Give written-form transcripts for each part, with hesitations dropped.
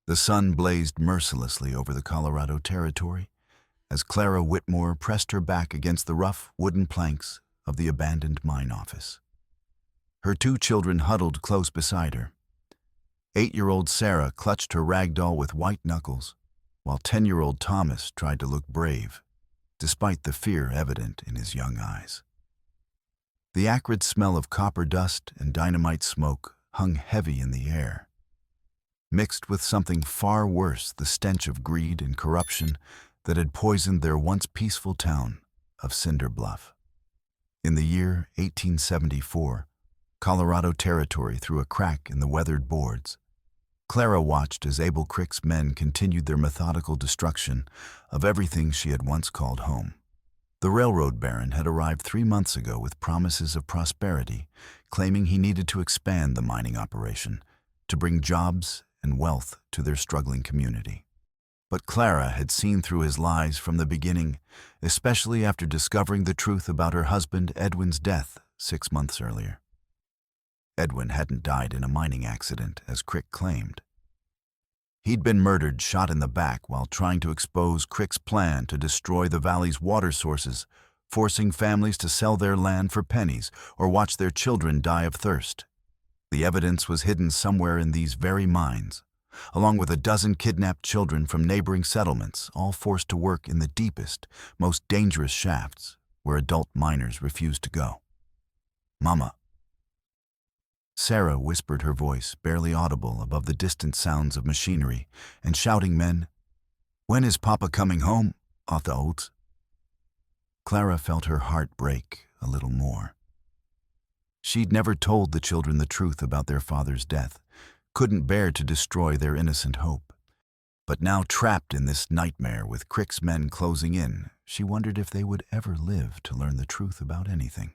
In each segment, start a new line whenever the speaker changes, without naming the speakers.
The sun blazed mercilessly over the Colorado Territory as Clara Whitmore pressed her back against the rough wooden planks of the abandoned mine office. Her two children huddled close beside her. 8-year-old Sarah clutched her rag doll with white knuckles, while 10-year-old Thomas tried to look brave, despite the fear evident in his young eyes. The acrid smell of copper dust and dynamite smoke hung heavy in the air. Mixed with something far worse, the stench of greed and corruption that had poisoned their once peaceful town of Cinder Bluff. In the year 1874, Colorado Territory through a crack in the weathered boards, Clara watched as Abel Crick's men continued their methodical destruction of everything she had once called home. The railroad baron had arrived 3 months ago with promises of prosperity, claiming he needed to expand the mining operation to bring jobs and wealth to their struggling community. But Clara had seen through his lies from the beginning, especially after discovering the truth about her husband Edwin's death 6 months earlier. Edwin hadn't died in a mining accident, as Crick claimed. He'd been murdered, shot in the back, while trying to expose Crick's plan to destroy the valley's water sources, forcing families to sell their land for pennies or watch their children die of thirst. The evidence was hidden somewhere in these very mines, along with a dozen kidnapped children from neighboring settlements, all forced to work in the deepest, most dangerous shafts where adult miners refused to go. "Mama." Sarah whispered, her voice barely audible above the distant sounds of machinery and shouting men. "When is Papa coming home, Othelds?" Clara felt her heart break a little more. She'd never told the children the truth about their father's death, couldn't bear to destroy their innocent hope. But now, trapped in this nightmare with Crick's men closing in, she wondered if they would ever live to learn the truth about anything.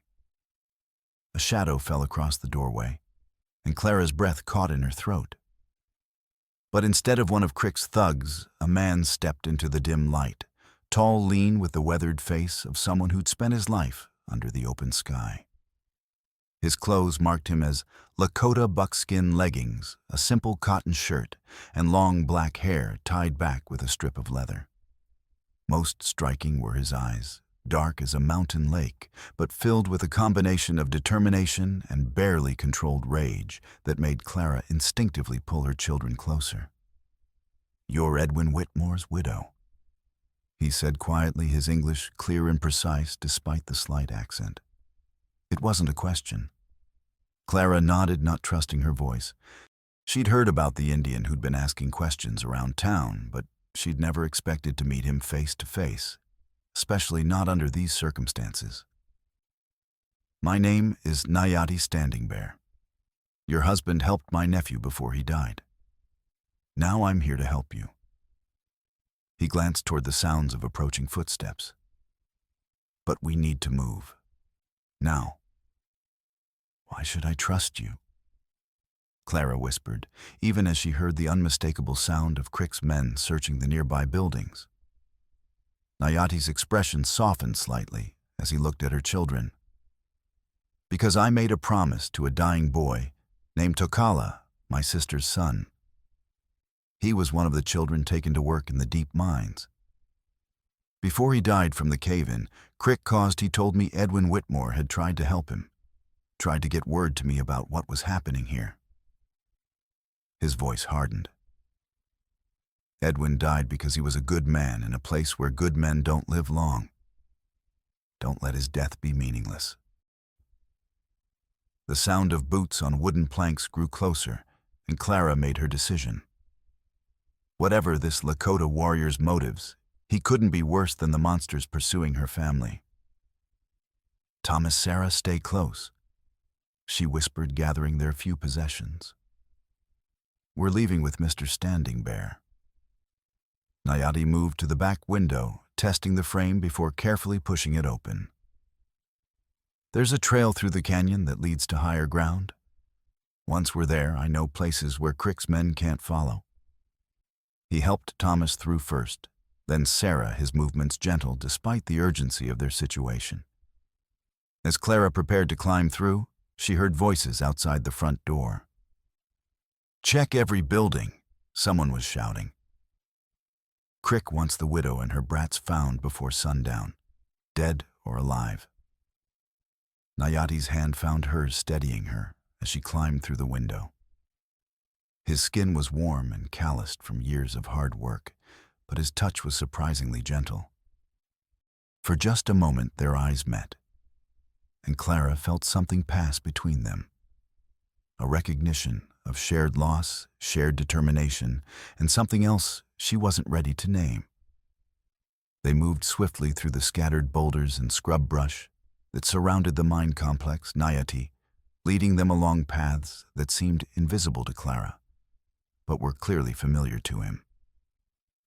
A shadow fell across the doorway, and Clara's breath caught in her throat. But instead of one of Crick's thugs, a man stepped into the dim light, tall, lean, with the weathered face of someone who'd spent his life under the open sky. His clothes marked him as Lakota buckskin leggings, a simple cotton shirt, and long black hair tied back with a strip of leather. Most striking were his eyes, dark as a mountain lake, but filled with a combination of determination and barely controlled rage that made Clara instinctively pull her children closer. "You're Edwin Whitmore's widow," he said quietly, his English clear and precise despite the slight accent. It wasn't a question. Clara nodded, not trusting her voice. She'd heard about the Indian who'd been asking questions around town, but she'd never expected to meet him face to face, especially not under these circumstances. "My name is Nayati Standing Bear. Your husband helped my nephew before he died. Now I'm here to help you." He glanced toward the sounds of approaching footsteps. "But we need to move. Now." "Why should I trust you?" Clara whispered, even as she heard the unmistakable sound of Crick's men searching the nearby buildings. Nayati's expression softened slightly as he looked at her children. "Because I made a promise to a dying boy named Tokala, my sister's son. He was one of the children taken to work in the deep mines. Before he died from the cave-in, Crick caused he told me Edwin Whitmore had tried to help him, tried to get word to me about what was happening here." His voice hardened. "Edwin died because he was a good man in a place where good men don't live long. Don't let his death be meaningless." The sound of boots on wooden planks grew closer, and Clara made her decision. Whatever this Lakota warrior's motives, he couldn't be worse than the monsters pursuing her family. "Thomas, Sarah, stay close," she whispered, gathering their few possessions. "We're leaving with Mr. Standing Bear." Nayati moved to the back window, testing the frame before carefully pushing it open. "There's a trail through the canyon that leads to higher ground. Once we're there, I know places where Crick's men can't follow." He helped Thomas through first, then Sarah, his movements gentle despite the urgency of their situation. As Clara prepared to climb through, she heard voices outside the front door. "Check every building. Someone was shouting. Crick wants the widow and her brats found before sundown, dead or alive. Nayati's hand found hers, steadying her as she climbed through the window. His skin was warm and calloused from years of hard work, but his touch was surprisingly gentle. For just a moment their eyes met, and Clara felt something pass between them. A recognition of shared loss, shared determination, and something else she wasn't ready to name. They moved swiftly through the scattered boulders and scrub brush that surrounded the mine complex, Nayati, leading them along paths that seemed invisible to Clara, but were clearly familiar to him.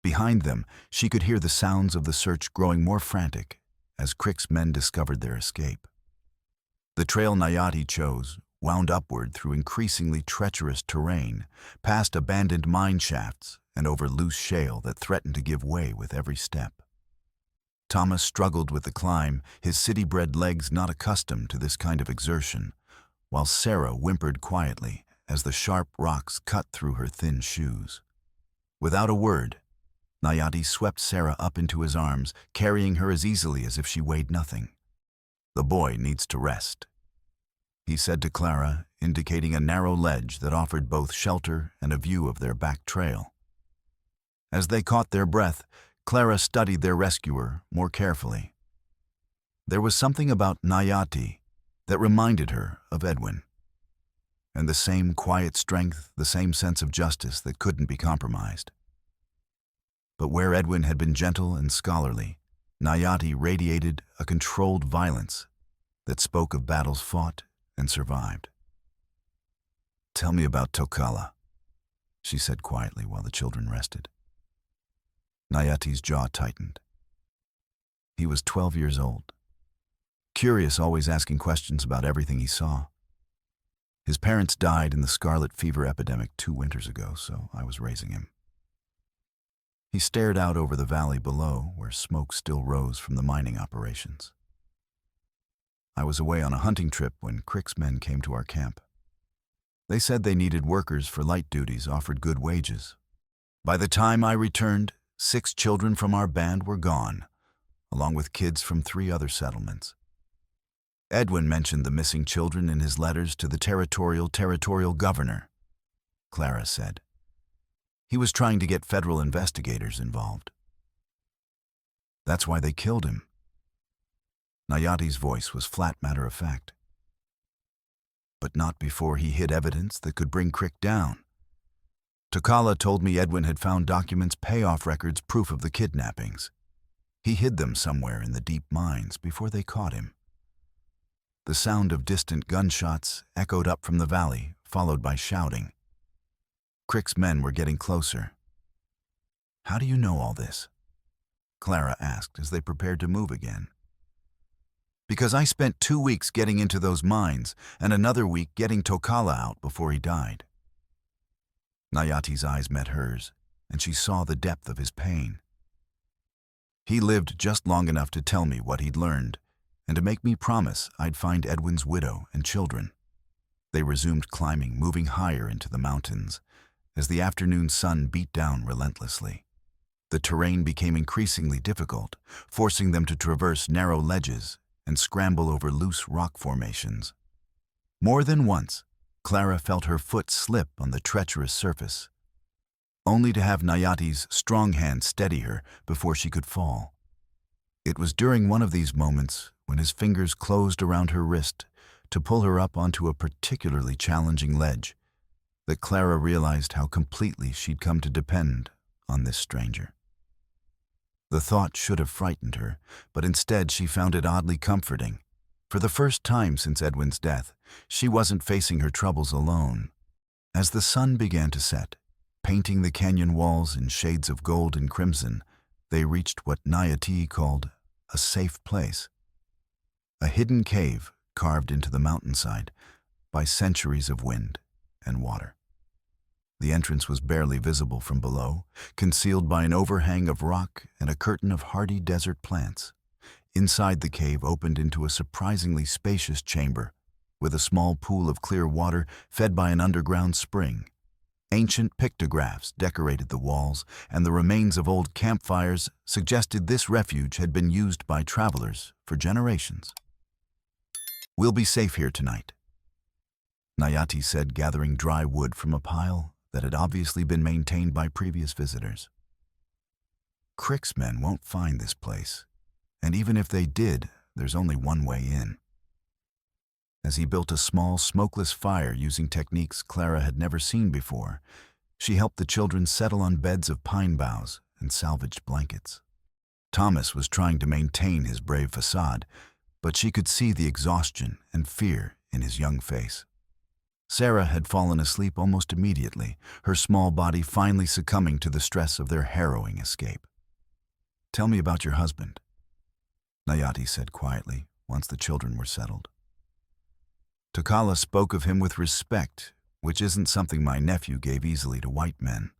Behind them, she could hear the sounds of the search growing more frantic as Crick's men discovered their escape. The trail Nayati chose wound upward through increasingly treacherous terrain, past abandoned mine shafts and over loose shale that threatened to give way with every step. Thomas struggled with the climb, his city-bred legs not accustomed to this kind of exertion, while Sarah whimpered quietly as the sharp rocks cut through her thin shoes. Without a word, Nayati swept Sarah up into his arms, carrying her as easily as if she weighed nothing. "The boy needs to rest," he said to Clara, indicating a narrow ledge that offered both shelter and a view of their back trail. As they caught their breath, Clara studied their rescuer more carefully. There was something about Nayati that reminded her of Edwin, and the same quiet strength, the same sense of justice that couldn't be compromised. But where Edwin had been gentle and scholarly, Nayati radiated a controlled violence that spoke of battles fought and survived. "Tell me about Tokala," she said quietly while the children rested. Nayati's jaw tightened. He was 12 years old, curious, always asking questions about everything he saw. His parents died in the scarlet fever epidemic 2 winters ago, so I was raising him. He stared out over the valley below, where smoke still rose from the mining operations. I was away on a hunting trip when Crick's men came to our camp. They said they needed workers for light duties, offered good wages. By the time I returned, 6 children from our band were gone, along with kids from 3 other settlements. Edwin mentioned the missing children in his letters to the territorial governor, Clara said. He was trying to get federal investigators involved. That's why they killed him. Nayati's voice was flat matter-of-fact. But not before he hid evidence that could bring Crick down. Tokala told me Edwin had found documents, payoff records, proof of the kidnappings. He hid them somewhere in the deep mines before they caught him. The sound of distant gunshots echoed up from the valley, followed by shouting. Crick's men were getting closer. "How do you know all this?" Clara asked as they prepared to move again. "Because I spent 2 weeks getting into those mines and another week getting Tokala out before he died." Nayati's eyes met hers, and she saw the depth of his pain. "He lived just long enough to tell me what he'd learned, and to make me promise I'd find Edwin's widow and children." They resumed climbing, moving higher into the mountains, as the afternoon sun beat down relentlessly. The terrain became increasingly difficult, forcing them to traverse narrow ledges and scramble over loose rock formations. More than once, Clara felt her foot slip on the treacherous surface, only to have Nayati's strong hand steady her before she could fall. It was during one of these moments, when his fingers closed around her wrist to pull her up onto a particularly challenging ledge, that Clara realized how completely she'd come to depend on this stranger. The thought should have frightened her, but instead she found it oddly comforting. For the first time since Edwin's death, she wasn't facing her troubles alone. As the sun began to set, painting the canyon walls in shades of gold and crimson, they reached what Nayati called a safe place. A hidden cave carved into the mountainside by centuries of wind and water. The entrance was barely visible from below, concealed by an overhang of rock and a curtain of hardy desert plants. Inside, the cave opened into a surprisingly spacious chamber, with a small pool of clear water fed by an underground spring. Ancient pictographs decorated the walls, and the remains of old campfires suggested this refuge had been used by travelers for generations. "We'll be safe here tonight," Nayati said, gathering dry wood from a pile that had obviously been maintained by previous visitors. "Crick's men won't find this place, and even if they did, there's only one way in." As he built a small, smokeless fire using techniques Clara had never seen before, she helped the children settle on beds of pine boughs and salvaged blankets. Thomas was trying to maintain his brave facade, but she could see the exhaustion and fear in his young face. Sarah had fallen asleep almost immediately, her small body finally succumbing to the stress of their harrowing escape. "Tell me about your husband," Nayati said quietly, once the children were settled. "Takala spoke of him with respect, which isn't something my nephew gave easily to white men."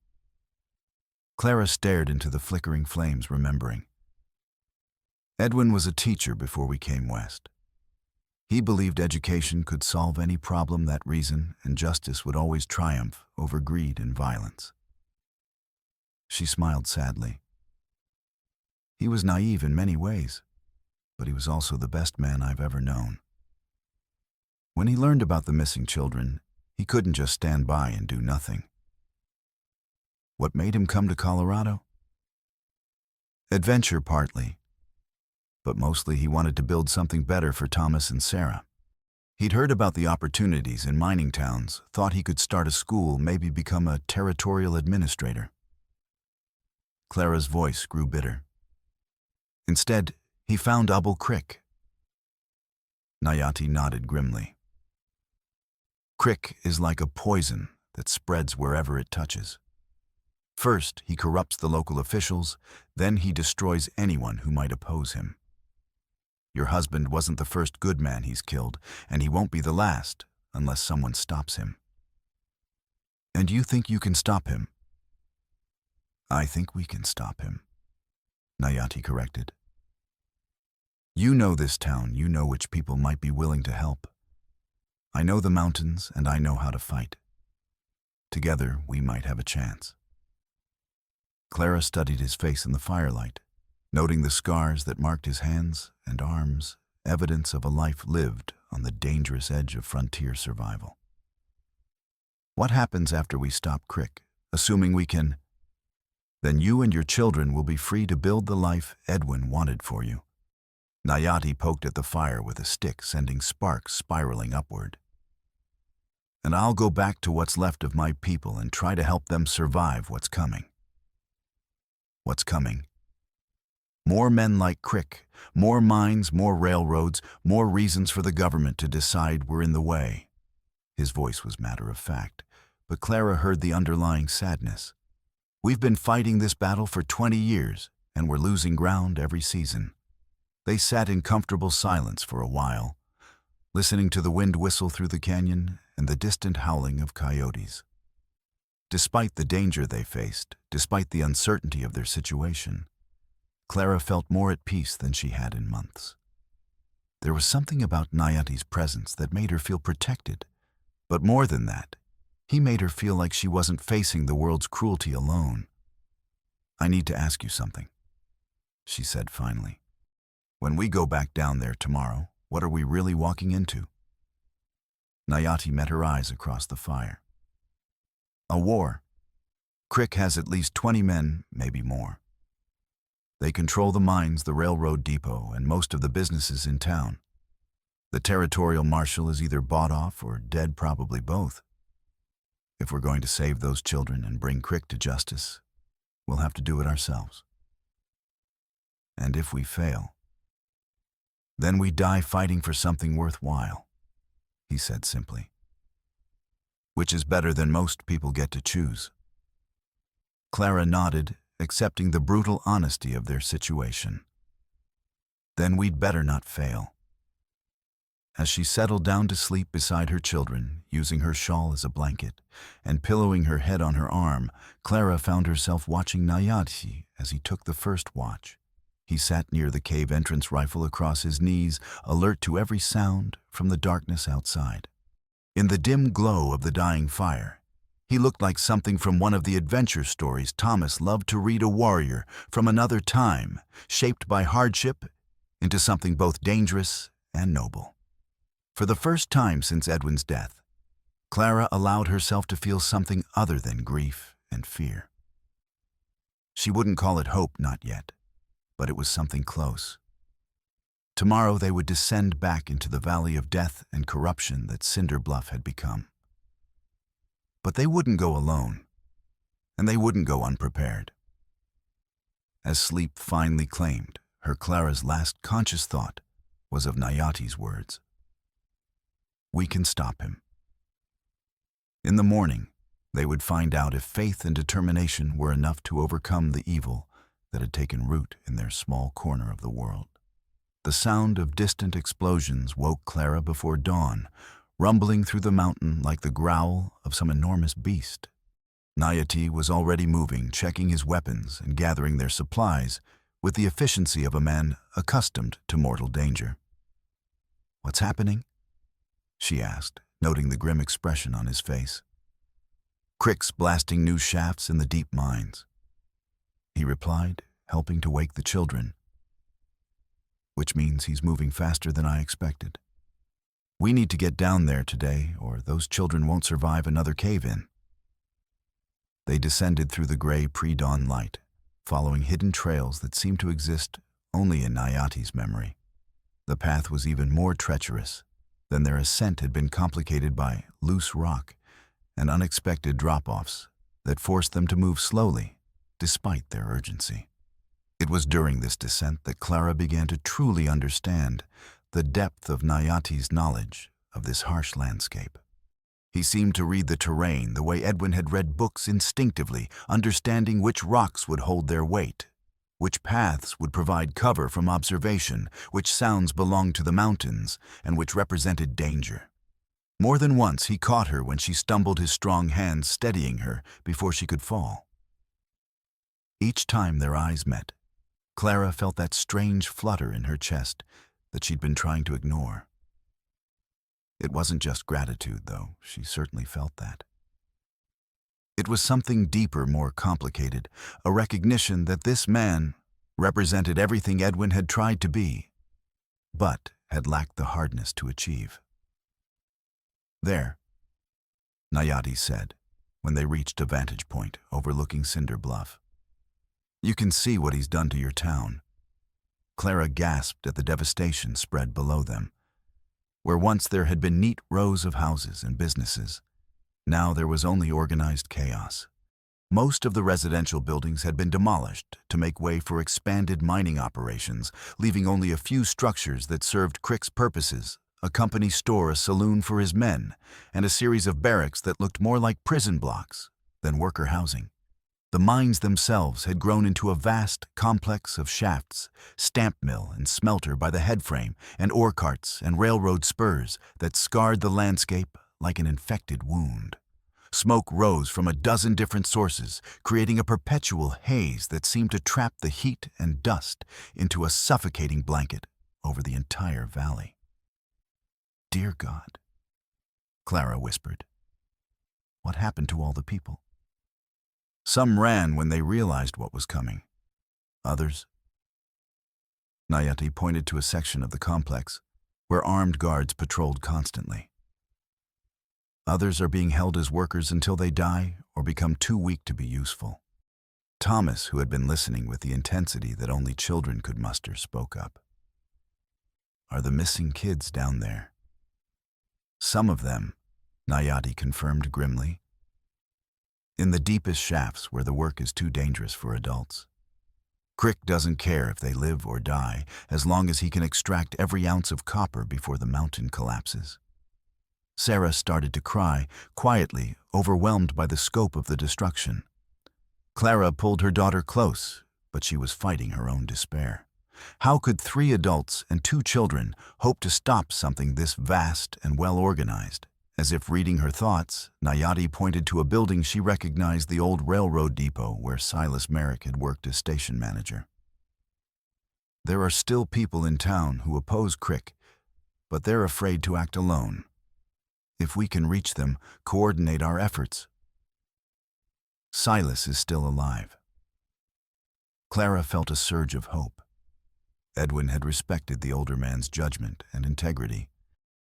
Clara stared into the flickering flames, remembering. "Edwin was a teacher before we came west. He believed education could solve any problem, that reason and justice would always triumph over greed and violence." She smiled sadly. "He was naive in many ways, but he was also the best man I've ever known. When he learned about the missing children, he couldn't just stand by and do nothing." "What made him come to Colorado?" "Adventure partly, but mostly he wanted to build something better for Thomas and Sarah. He'd heard about the opportunities in mining towns, thought he could start a school, maybe become a territorial administrator." Clara's voice grew bitter. "Instead, he found Abel Crick." Nayati nodded grimly. "Crick is like a poison that spreads wherever it touches. First, he corrupts the local officials, then he destroys anyone who might oppose him. Your husband wasn't the first good man he's killed, and he won't be the last unless someone stops him." "And you think you can stop him?" "I think we can stop him," Nayati corrected. "You know this town, you know which people might be willing to help. I know the mountains, and I know how to fight. Together, we might have a chance." Clara studied his face in the firelight, noting the scars that marked his hands and arms, evidence of a life lived on the dangerous edge of frontier survival. "What happens after we stop Crick, assuming we can?" "Then you and your children will be free to build the life Edwin wanted for you." Nayati poked at the fire with a stick, sending sparks spiraling upward. "And I'll go back to what's left of my people and try to help them survive what's coming." "What's coming?" "More men like Crick, more mines, more railroads, more reasons for the government to decide we're in the way." His voice was matter of fact, but Clara heard the underlying sadness. "We've been fighting this battle for 20 years, and we're losing ground every season." They sat in comfortable silence for a while, listening to the wind whistle through the canyon and the distant howling of coyotes. Despite the danger they faced, despite the uncertainty of their situation, Clara felt more at peace than she had in months. There was something about Nayati's presence that made her feel protected, but more than that, he made her feel like she wasn't facing the world's cruelty alone. "I need to ask you something," she said finally. "When we go back down there tomorrow, what are we really walking into?" Nayati met her eyes across the fire. "A war. Crick has at least 20 men, maybe more. They control the mines, the railroad depot, and most of the businesses in town. The territorial marshal is either bought off or dead, probably both. If we're going to save those children and bring Crick to justice, we'll have to do it ourselves. And if we fail, then we die fighting for something worthwhile," he said simply. "Which is better than most people get to choose." Clara nodded, accepting the brutal honesty of their situation. "Then we'd better not fail." As she settled down to sleep beside her children, using her shawl as a blanket, and pillowing her head on her arm, Clara found herself watching Nayati as he took the first watch. He sat near the cave entrance, rifle across his knees, alert to every sound from the darkness outside. In the dim glow of the dying fire, He looked like something from one of the adventure stories Thomas loved to read, a warrior from another time, shaped by hardship into something both dangerous and noble. For the first time since Edwin's death, Clara allowed herself to feel something other than grief and fear. She wouldn't call it hope, not yet, but it was something close. Tomorrow they would descend back into the valley of death and corruption that Cinder Bluff had become. But they wouldn't go alone, and they wouldn't go unprepared. As sleep finally claimed her, Clara's last conscious thought was of Nayate's words. We can stop him. In the morning, they would find out if faith and determination were enough to overcome the evil that had taken root in their small corner of the world. The sound of distant explosions woke Clara before dawn, rumbling through the mountain like the growl of some enormous beast. Nayate was already moving, checking his weapons and gathering their supplies with the efficiency of a man accustomed to mortal danger. What's happening? She asked, noting the grim expression on his face. Crick's blasting new shafts in the deep mines, he replied, helping to wake the children. Which means he's moving faster than I expected. We need to get down there today, or those children won't survive another cave-in. They descended through the gray pre-dawn light, following hidden trails that seemed to exist only in Nayate's memory. The path was even more treacherous. Then their ascent had been complicated by loose rock and unexpected drop-offs that forced them to move slowly, despite their urgency. It was during this descent that Clara began to truly understand the depth of Nayate's knowledge of this harsh landscape. He seemed to read the terrain the way Edwin had read books instinctively, understanding which rocks would hold their weight, which paths would provide cover from observation, which sounds belonged to the mountains, and which represented danger. More than once he caught her when she stumbled, his strong hands steadying her before she could fall. Each time their eyes met, Clara felt that strange flutter in her chest that she'd been trying to ignore. It wasn't just gratitude, though. She certainly felt that. It was something deeper, more complicated, a recognition that this man represented everything Edwin had tried to be, but had lacked the hardness to achieve. There, Nayate said, when they reached a vantage point overlooking Cinder Bluff. You can see what he's done to your town. Clara gasped at the devastation spread below them. Where once there had been neat rows of houses and businesses, now there was only organized chaos. Most of the residential buildings had been demolished to make way for expanded mining operations, leaving only a few structures that served Crick's purposes: a company store, a saloon for his men, and a series of barracks that looked more like prison blocks than worker housing. The mines themselves had grown into a vast complex of shafts, stamp mill and smelter by the headframe, and ore carts and railroad spurs that scarred the landscape like an infected wound. Smoke rose from a dozen different sources, creating a perpetual haze that seemed to trap the heat and dust into a suffocating blanket over the entire valley. Dear God, Clara whispered. What happened to all the people? Some ran when they realized what was coming. Others. Nayate pointed to a section of the complex where armed guards patrolled constantly. Others are being held as workers until they die or become too weak to be useful. Thomas, who had been listening with the intensity that only children could muster, spoke up. Are the missing kids down there? Some of them, Nayate confirmed grimly. In the deepest shafts where the work is too dangerous for adults. Crick doesn't care if they live or die, as long as he can extract every ounce of copper before the mountain collapses. Sarah started to cry, quietly, overwhelmed by the scope of the destruction. Clara pulled her daughter close, but she was fighting her own despair. How could 3 adults and 2 children hope to stop something this vast and well-organized? As if reading her thoughts, Nayate pointed to a building she recognized, the old railroad depot where Silas Merrick had worked as station manager. There are still people in town who oppose Crick, but they're afraid to act alone. If we can reach them, coordinate our efforts, Silas is still alive. Clara felt a surge of hope. Edwin had respected the older man's judgment and integrity.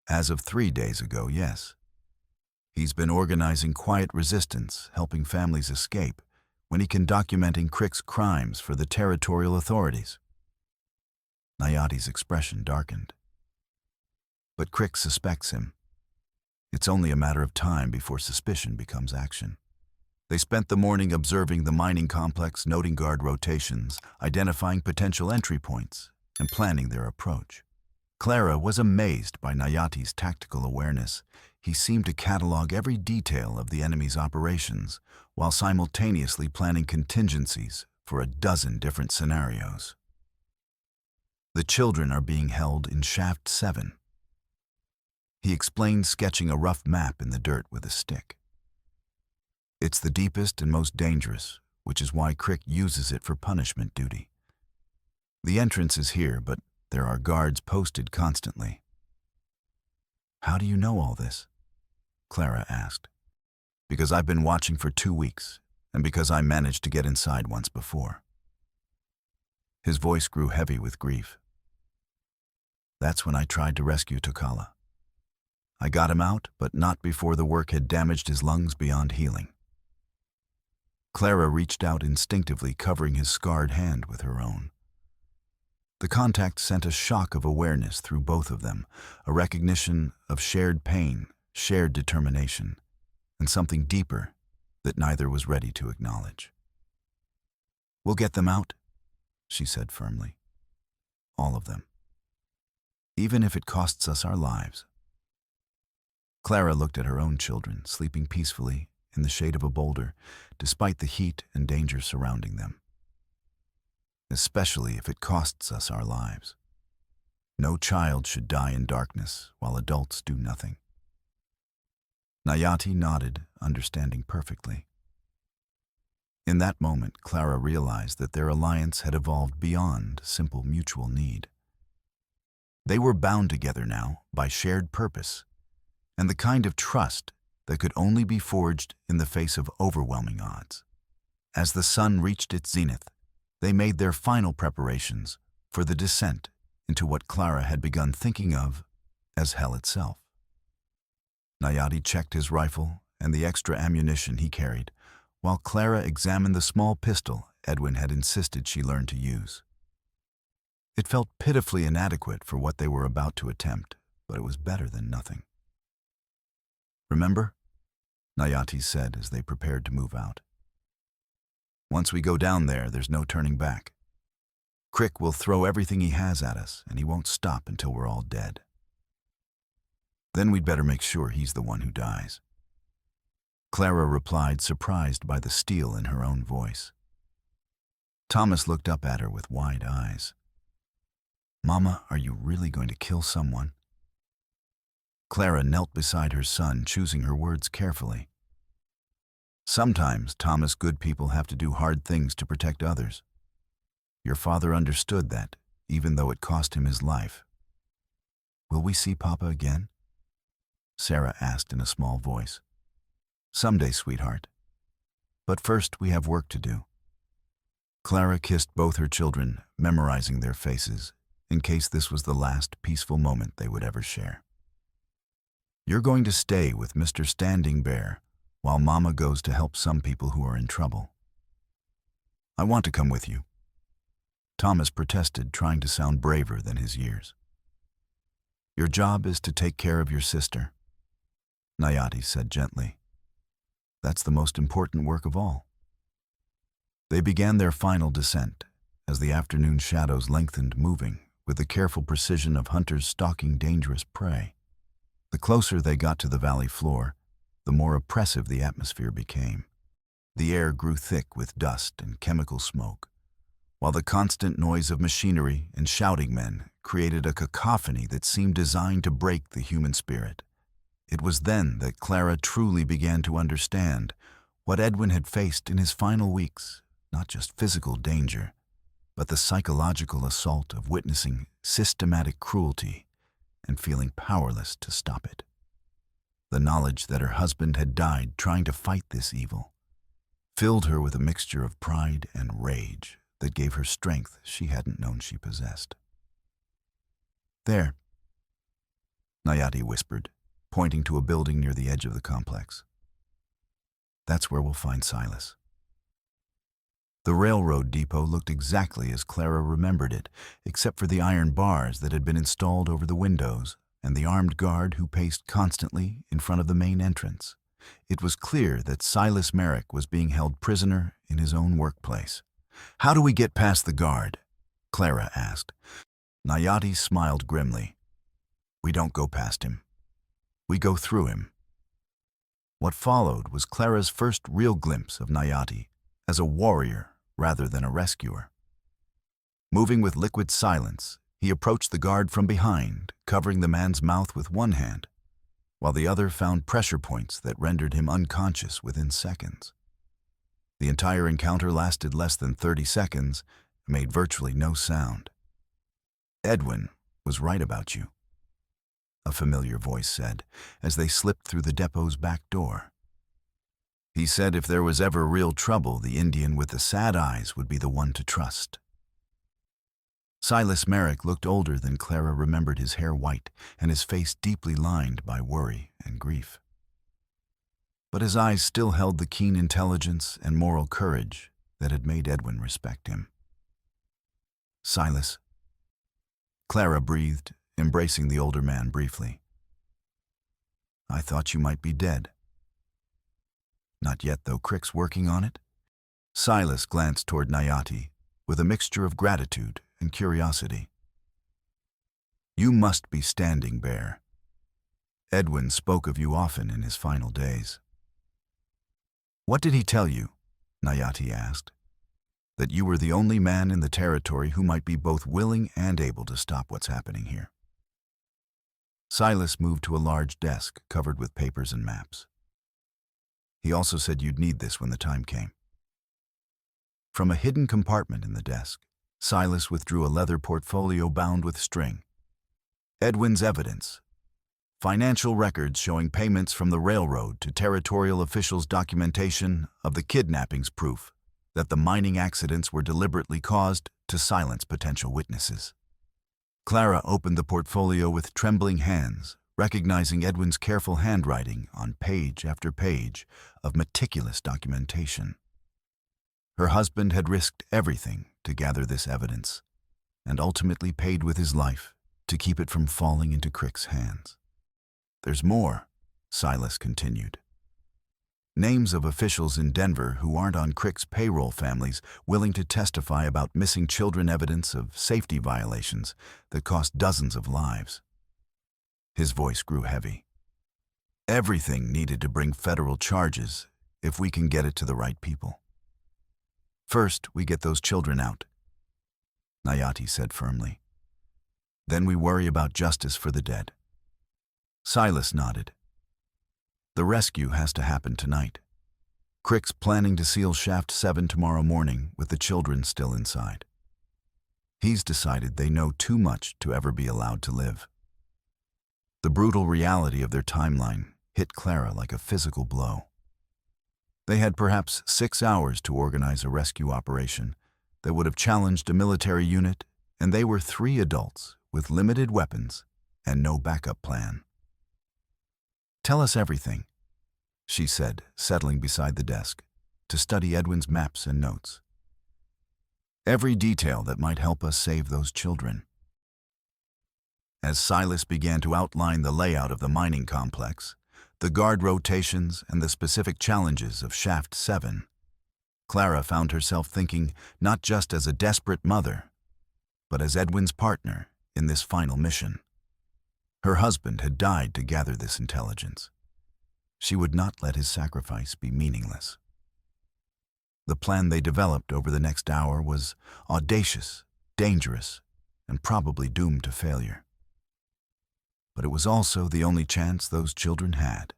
As of 3 days ago, yes. He's been organizing quiet resistance, helping families escape, when he can documenting Crick's crimes for the territorial authorities. Nayati's expression darkened. But Crick suspects him. It's only a matter of time before suspicion becomes action. They spent the morning observing the mining complex, noting guard rotations, identifying potential entry points, and planning their approach. Clara was amazed by Nayati's tactical awareness. He seemed to catalog every detail of the enemy's operations, while simultaneously planning contingencies for a dozen different scenarios. The children are being held in Shaft 7. He explained, sketching a rough map in the dirt with a stick. It's the deepest and most dangerous, which is why Crick uses it for punishment duty. The entrance is here, but there are guards posted constantly. How do you know all this? Clara asked. Because I've been watching for 2 weeks, and because I managed to get inside once before. His voice grew heavy with grief. That's when I tried to rescue Takala. I got him out, but not before the work had damaged his lungs beyond healing. Clara reached out instinctively, covering his scarred hand with her own. The contact sent a shock of awareness through both of them, a recognition of shared pain, shared determination, and something deeper that neither was ready to acknowledge. We'll get them out, she said firmly. All of them. Even if it costs us our lives. Clara looked at her own children, sleeping peacefully in the shade of a boulder, despite the heat and danger surrounding them. Especially if it costs us our lives. No child should die in darkness while adults do nothing. Nayati nodded, understanding perfectly. In that moment, Clara realized that their alliance had evolved beyond simple mutual need. They were bound together now by shared purpose, and the kind of trust that could only be forged in the face of overwhelming odds. As the sun reached its zenith, they made their final preparations for the descent into what Clara had begun thinking of as hell itself. Nayati checked his rifle and the extra ammunition he carried, while Clara examined the small pistol Edwin had insisted she learn to use. It felt pitifully inadequate for what they were about to attempt, but it was better than nothing. Remember? Nayati said as they prepared to move out. Once we go down there, there's no turning back. Crick will throw everything he has at us, and he won't stop until we're all dead. Then we'd better make sure he's the one who dies. Clara replied, surprised by the steel in her own voice. Thomas looked up at her with wide eyes. Mama, are you really going to kill someone? Clara knelt beside her son, choosing her words carefully. Sometimes, Thomas, good people have to do hard things to protect others. Your father understood that, even though it cost him his life. Will we see Papa again? Sarah asked in a small voice. Someday, sweetheart. But first, we have work to do. Clara kissed both her children, memorizing their faces, in case this was the last peaceful moment they would ever share. You're going to stay with Mr. Standing Bear while Mama goes to help some people who are in trouble. I want to come with you. Thomas protested, trying to sound braver than his years. Your job is to take care of your sister, Nayati said gently. That's the most important work of all. They began their final descent as the afternoon shadows lengthened, moving with the careful precision of hunters stalking dangerous prey. The closer they got to the valley floor, the more oppressive the atmosphere became. The air grew thick with dust and chemical smoke, while the constant noise of machinery and shouting men created a cacophony that seemed designed to break the human spirit. It was then that Clara truly began to understand what Edwin had faced in his final weeks, not just physical danger, but the psychological assault of witnessing systematic cruelty and feeling powerless to stop it. The knowledge that her husband had died trying to fight this evil filled her with a mixture of pride and rage that gave her strength she hadn't known she possessed. "There," Nayati whispered, pointing to a building near the edge of the complex. "That's where we'll find Silas." The railroad depot looked exactly as Clara remembered it, except for the iron bars that had been installed over the windows and the armed guard who paced constantly in front of the main entrance. It was clear that Silas Merrick was being held prisoner in his own workplace. "How do we get past the guard?" Clara asked. Nayati smiled grimly. "We don't go past him. We go through him." What followed was Clara's first real glimpse of Nayati as a warrior rather than a rescuer. Moving with liquid silence, he approached the guard from behind, covering the man's mouth with one hand, while the other found pressure points that rendered him unconscious within seconds. The entire encounter lasted less than 30 seconds and made virtually no sound. "Edwin was right about you," a familiar voice said, as they slipped through the depot's back door. "He said if there was ever real trouble, the Indian with the sad eyes would be the one to trust." Silas Merrick looked older than Clara remembered, his hair white and his face deeply lined by worry and grief. But his eyes still held the keen intelligence and moral courage that had made Edwin respect him. "Silas," Clara breathed, embracing the older man briefly. "I thought you might be dead." "Not yet, though. Crick's working on it." Silas glanced toward Nayati with a mixture of gratitude and curiosity. "You must be Standing Bear. Edwin spoke of you often in his final days." "What did he tell you?" Nayati asked. "That you were the only man in the territory who might be both willing and able to stop what's happening here." Silas moved to a large desk covered with papers and maps. "He also said you'd need this when the time came." From a hidden compartment in the desk, Silas withdrew a leather portfolio bound with string. "Edwin's evidence. Financial records showing payments from the railroad to territorial officials, documentation of the kidnappings, proof that the mining accidents were deliberately caused to silence potential witnesses." Clara opened the portfolio with trembling hands, recognizing Edwin's careful handwriting on page after page of meticulous documentation. Her husband had risked everything to gather this evidence, and ultimately paid with his life to keep it from falling into Crick's hands. "There's more," Silas continued. "Names of officials in Denver who aren't on Crick's payroll, families willing to testify about missing children, evidence of safety violations that cost dozens of lives." His voice grew heavy. "Everything needed to bring federal charges if we can get it to the right people. First, we get those children out," Nayati said firmly. "Then we worry about justice for the dead." Silas nodded. "The rescue has to happen tonight. Crick's planning to seal Shaft 7 tomorrow morning with the children still inside. He's decided they know too much to ever be allowed to live." The brutal reality of their timeline hit Clara like a physical blow. They had perhaps 6 hours to organize a rescue operation that would have challenged a military unit, and they were 3 adults with limited weapons and no backup plan. "Tell us everything," she said, settling beside the desk to study Edwin's maps and notes. "Every detail that might help us save those children." As Silas began to outline the layout of the mining complex, the guard rotations, and the specific challenges of Shaft 7, Clara found herself thinking not just as a desperate mother, but as Edwin's partner in this final mission. Her husband had died to gather this intelligence. She would not let his sacrifice be meaningless. The plan they developed over the next hour was audacious, dangerous, and probably doomed to failure. But it was also the only chance those children had.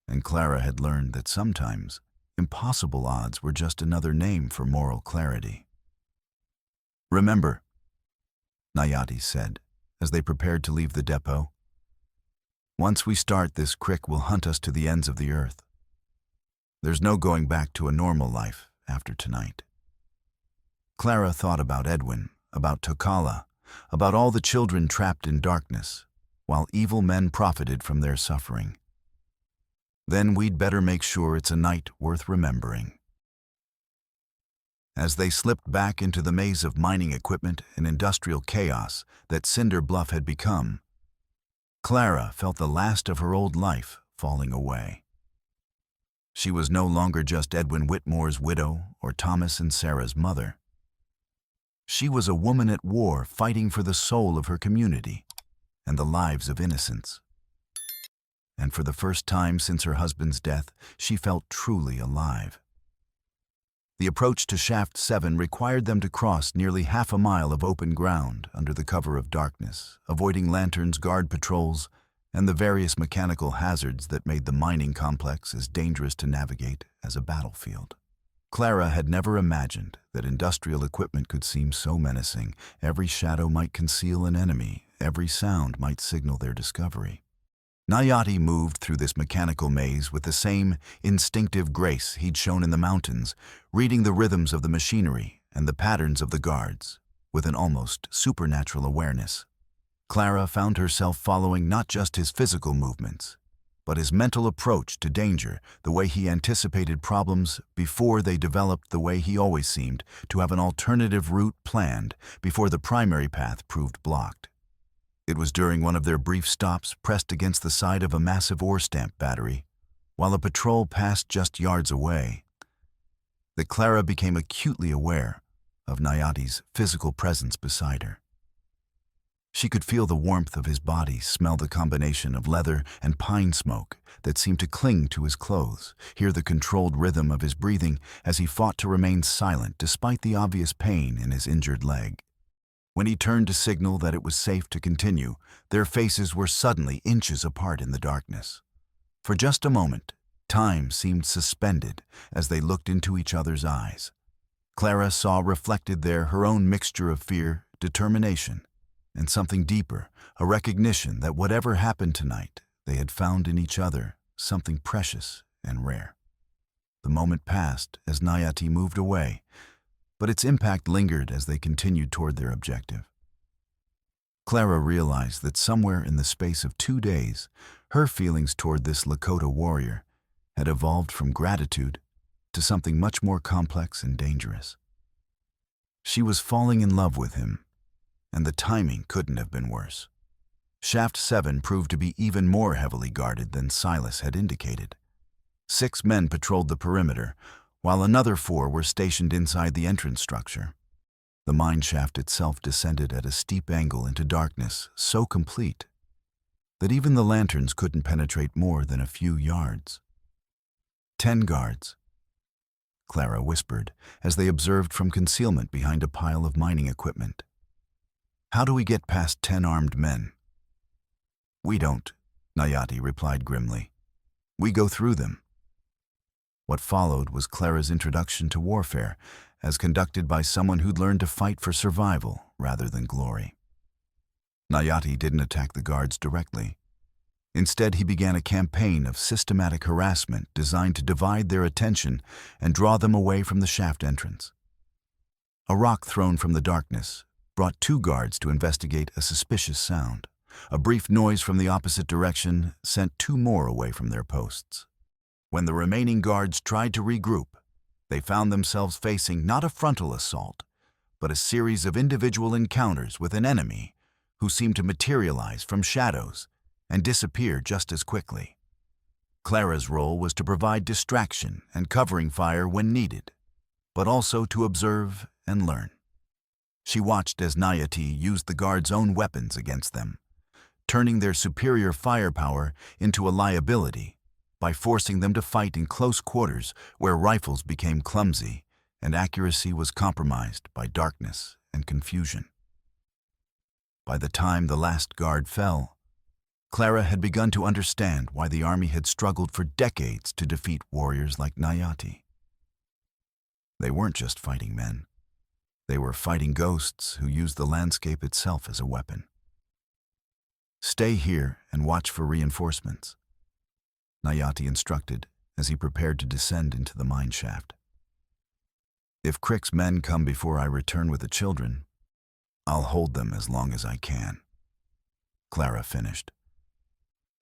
And Clara had learned that sometimes impossible odds were just another name for moral clarity. "Remember," Nayati said, as they prepared to leave the depot, "once we start this, Crick will hunt us to the ends of the earth. There's no going back to a normal life after tonight. Clara thought about Edwin, about Tokala, about all the children trapped in darkness, while evil men profited from their suffering. Then we'd better make sure it's a night worth remembering. As they slipped back into the maze of mining equipment and industrial chaos that Cinder Bluff had become, Clara felt the last of her old life falling away. She was no longer just Edwin Whitmore's widow or Thomas and Sarah's mother. She was a woman at war fighting for the soul of her community and the lives of innocents. And for the first time since her husband's death, she felt truly alive. The approach to Shaft 7 required them to cross nearly half a mile of open ground under the cover of darkness, avoiding lanterns, guard patrols, and the various mechanical hazards that made the mining complex as dangerous to navigate as a battlefield. Clara had never imagined that industrial equipment could seem so menacing. Every shadow might conceal an enemy, every sound might signal their discovery. Nayati moved through this mechanical maze with the same instinctive grace he'd shown in the mountains, reading the rhythms of the machinery and the patterns of the guards with an almost supernatural awareness. Clara found herself following not just his physical movements, but his mental approach to danger, the way he anticipated problems before they developed, the way he always seemed to have an alternative route planned before the primary path proved blocked. It was during one of their brief stops pressed against the side of a massive ore stamp battery, while a patrol passed just yards away, that Clara became acutely aware of Nayati's physical presence beside her. She could feel the warmth of his body, smell the combination of leather and pine smoke that seemed to cling to his clothes, hear the controlled rhythm of his breathing as he fought to remain silent despite the obvious pain in his injured leg. When he turned to signal that it was safe to continue, their faces were suddenly inches apart in the darkness. For just a moment, time seemed suspended as they looked into each other's eyes. Clara saw reflected there her own mixture of fear, determination, and something deeper, a recognition that whatever happened tonight, they had found in each other something precious and rare. The moment passed as Nayati moved away, but its impact lingered as they continued toward their objective. Clara realized that somewhere in the space of 2 days, her feelings toward this Lakota warrior had evolved from gratitude to something much more complex and dangerous. She was falling in love with him, and the timing couldn't have been worse. Shaft 7 proved to be even more heavily guarded than Silas had indicated. 6 men patrolled the perimeter, while another 4 were stationed inside the entrance structure. The mine shaft itself descended at a steep angle into darkness so complete that even the lanterns couldn't penetrate more than a few yards. 10 guards, Clara whispered as they observed from concealment behind a pile of mining equipment. How do we get past 10 armed men? We don't, Nayati replied grimly. We go through them. What followed was Clara's introduction to warfare, as conducted by someone who'd learned to fight for survival rather than glory. Nayati didn't attack the guards directly. Instead, he began a campaign of systematic harassment designed to divide their attention and draw them away from the shaft entrance. A rock thrown from the darkness brought 2 guards to investigate a suspicious sound. A brief noise from the opposite direction sent 2 more away from their posts. When the remaining guards tried to regroup, they found themselves facing not a frontal assault, but a series of individual encounters with an enemy who seemed to materialize from shadows and disappear just as quickly. Clara's role was to provide distraction and covering fire when needed, but also to observe and learn. She watched as Nayati used the guards' own weapons against them, turning their superior firepower into a liability by forcing them to fight in close quarters where rifles became clumsy and accuracy was compromised by darkness and confusion. By the time the last guard fell, Clara had begun to understand why the army had struggled for decades to defeat warriors like Nayati. They weren't just fighting men. They were fighting ghosts who used the landscape itself as a weapon. Stay here and watch for reinforcements, Nayati instructed as he prepared to descend into the mine shaft. "If Crick's men come before I return with the children, I'll hold them as long as I can," Clara finished.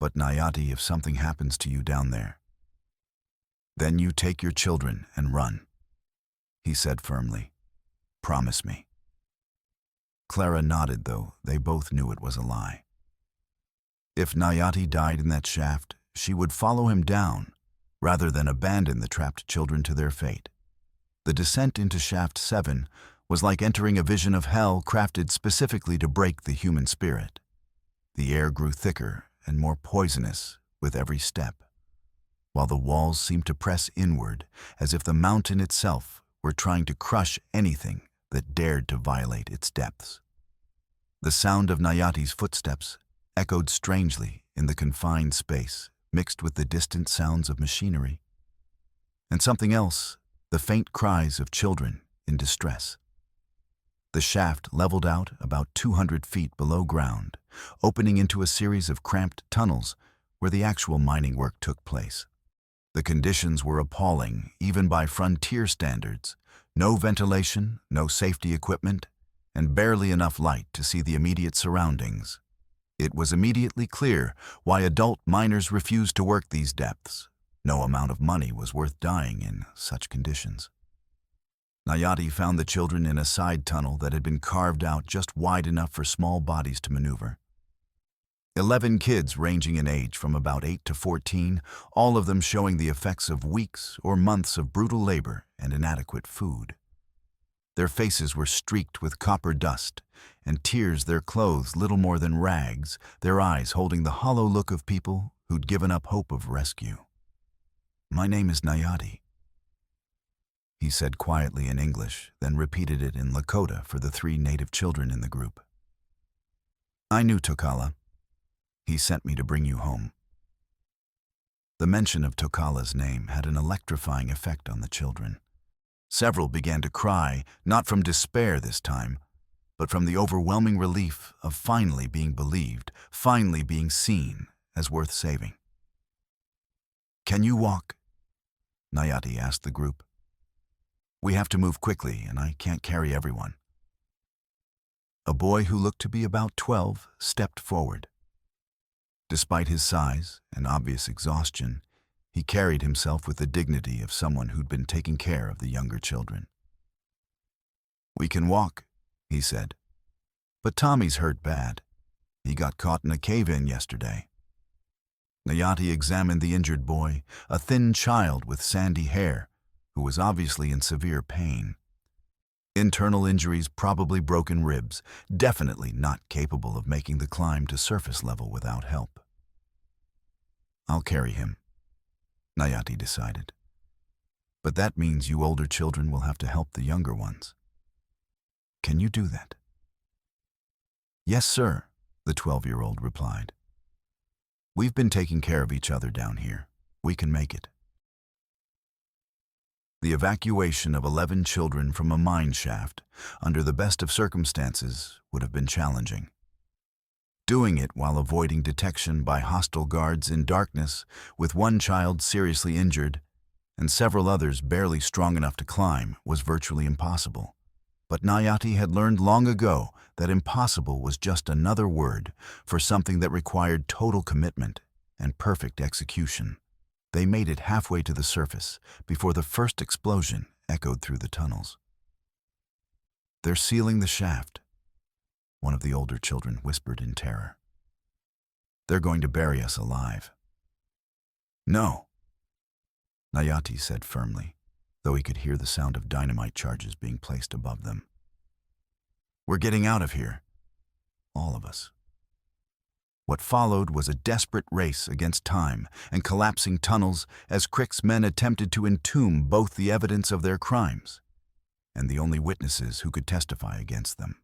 "But Nayati, if something happens to you down there, then you take your children and run," he said firmly. "Promise me." Clara nodded, though they both knew it was a lie. If Nayati died in that shaft, she would follow him down, rather than abandon the trapped children to their fate. The descent into Shaft 7 was like entering a vision of hell crafted specifically to break the human spirit. The air grew thicker and more poisonous with every step, while the walls seemed to press inward as if the mountain itself were trying to crush anything that dared to violate its depths. The sound of Nayati's footsteps echoed strangely in the confined space, mixed with the distant sounds of machinery. And something else, the faint cries of children in distress. The shaft leveled out about 200 feet below ground, opening into a series of cramped tunnels where the actual mining work took place. The conditions were appalling, even by frontier standards. No ventilation, no safety equipment, and barely enough light to see the immediate surroundings. It was immediately clear why adult miners refused to work these depths. No amount of money was worth dying in such conditions. Nayati found the children in a side tunnel that had been carved out just wide enough for small bodies to maneuver. 11 kids ranging in age from about 8 to 14, all of them showing the effects of weeks or months of brutal labor and inadequate food. Their faces were streaked with copper dust, and tears their clothes little more than rags, their eyes holding the hollow look of people who'd given up hope of rescue. "My name is Nayati," he said quietly in English, then repeated it in Lakota for the 3 native children in the group. "I knew Tokala. He sent me to bring you home." The mention of Tokala's name had an electrifying effect on the children. Several began to cry, not from despair this time, but from the overwhelming relief of finally being believed, finally being seen as worth saving. "Can you walk?" Nayati asked the group. "We have to move quickly, and I can't carry everyone." A boy who looked to be about 12 stepped forward. Despite his size and obvious exhaustion, he carried himself with the dignity of someone who'd been taking care of the younger children. "We can walk," he said. "But Tommy's hurt bad. He got caught in a cave-in yesterday." Nayati examined the injured boy, a thin child with sandy hair, who was obviously in severe pain. Internal injuries, probably broken ribs, definitely not capable of making the climb to surface level without help. "I'll carry him," Nayati decided. "But that means you older children will have to help the younger ones. Can you do that?" "Yes, sir," the 12-year-old replied. "We've been taking care of each other down here. We can make it." The evacuation of 11 children from a mine shaft, under the best of circumstances, would have been challenging. Doing it while avoiding detection by hostile guards in darkness, with one child seriously injured and several others barely strong enough to climb, was virtually impossible. But Nayati had learned long ago that impossible was just another word for something that required total commitment and perfect execution. They made it halfway to the surface before the first explosion echoed through the tunnels. "They're sealing the shaft," one of the older children whispered in terror. "They're going to bury us alive." "No," Nayati said firmly, though he could hear the sound of dynamite charges being placed above them. "We're getting out of here. All of us." What followed was a desperate race against time and collapsing tunnels as Crick's men attempted to entomb both the evidence of their crimes and the only witnesses who could testify against them.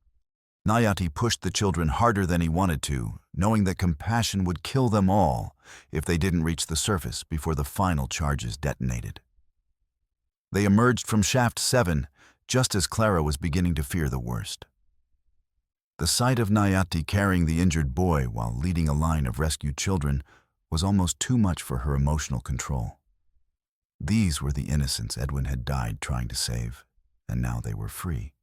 Nayati pushed the children harder than he wanted to, knowing that compassion would kill them all if they didn't reach the surface before the final charges detonated. They emerged from Shaft 7 just as Clara was beginning to fear the worst. The sight of Nayati carrying the injured boy while leading a line of rescued children was almost too much for her emotional control. These were the innocents Edwin had died trying to save, and now they were free.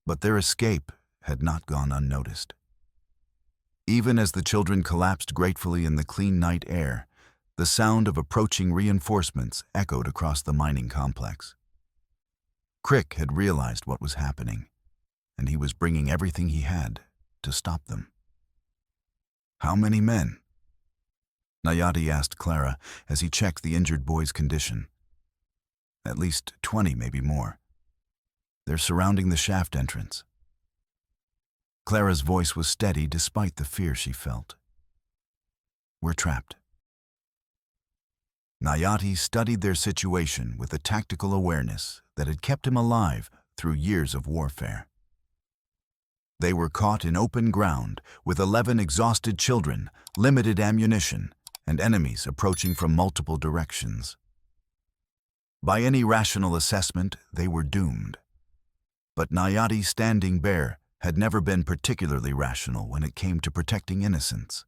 But their escape had not gone unnoticed. Even as the children collapsed gratefully in the clean night air, the sound of approaching reinforcements echoed across the mining complex. Crick had realized what was happening, and he was bringing everything he had to stop them. "How many men?" Nayati asked Clara as he checked the injured boy's condition. "At least 20, maybe more. They're surrounding the shaft entrance." Clara's voice was steady despite the fear she felt. "We're trapped." Nayati studied their situation with a tactical awareness that had kept him alive through years of warfare. They were caught in open ground with 11 exhausted children, limited ammunition, and enemies approaching from multiple directions. By any rational assessment, they were doomed. But Nayati Standing Bear had never been particularly rational when it came to protecting innocents.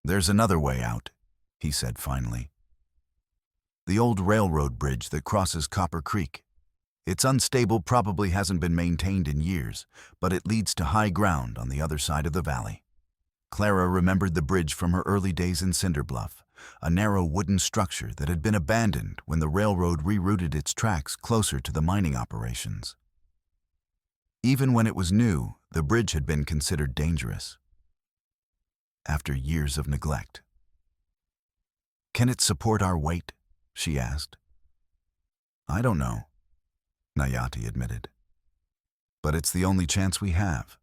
"There's another way out," he said finally. "The old railroad bridge that crosses Copper Creek. It's unstable, probably hasn't been maintained in years, but it leads to high ground on the other side of the valley." Clara remembered the bridge from her early days in Cinderbluff, a narrow wooden structure that had been abandoned when the railroad rerouted its tracks closer to the mining operations. Even when it was new, the bridge had been considered dangerous. After years of neglect. "Can it support our weight?" she asked. "I don't know," Nayati admitted. "But it's the only chance we have.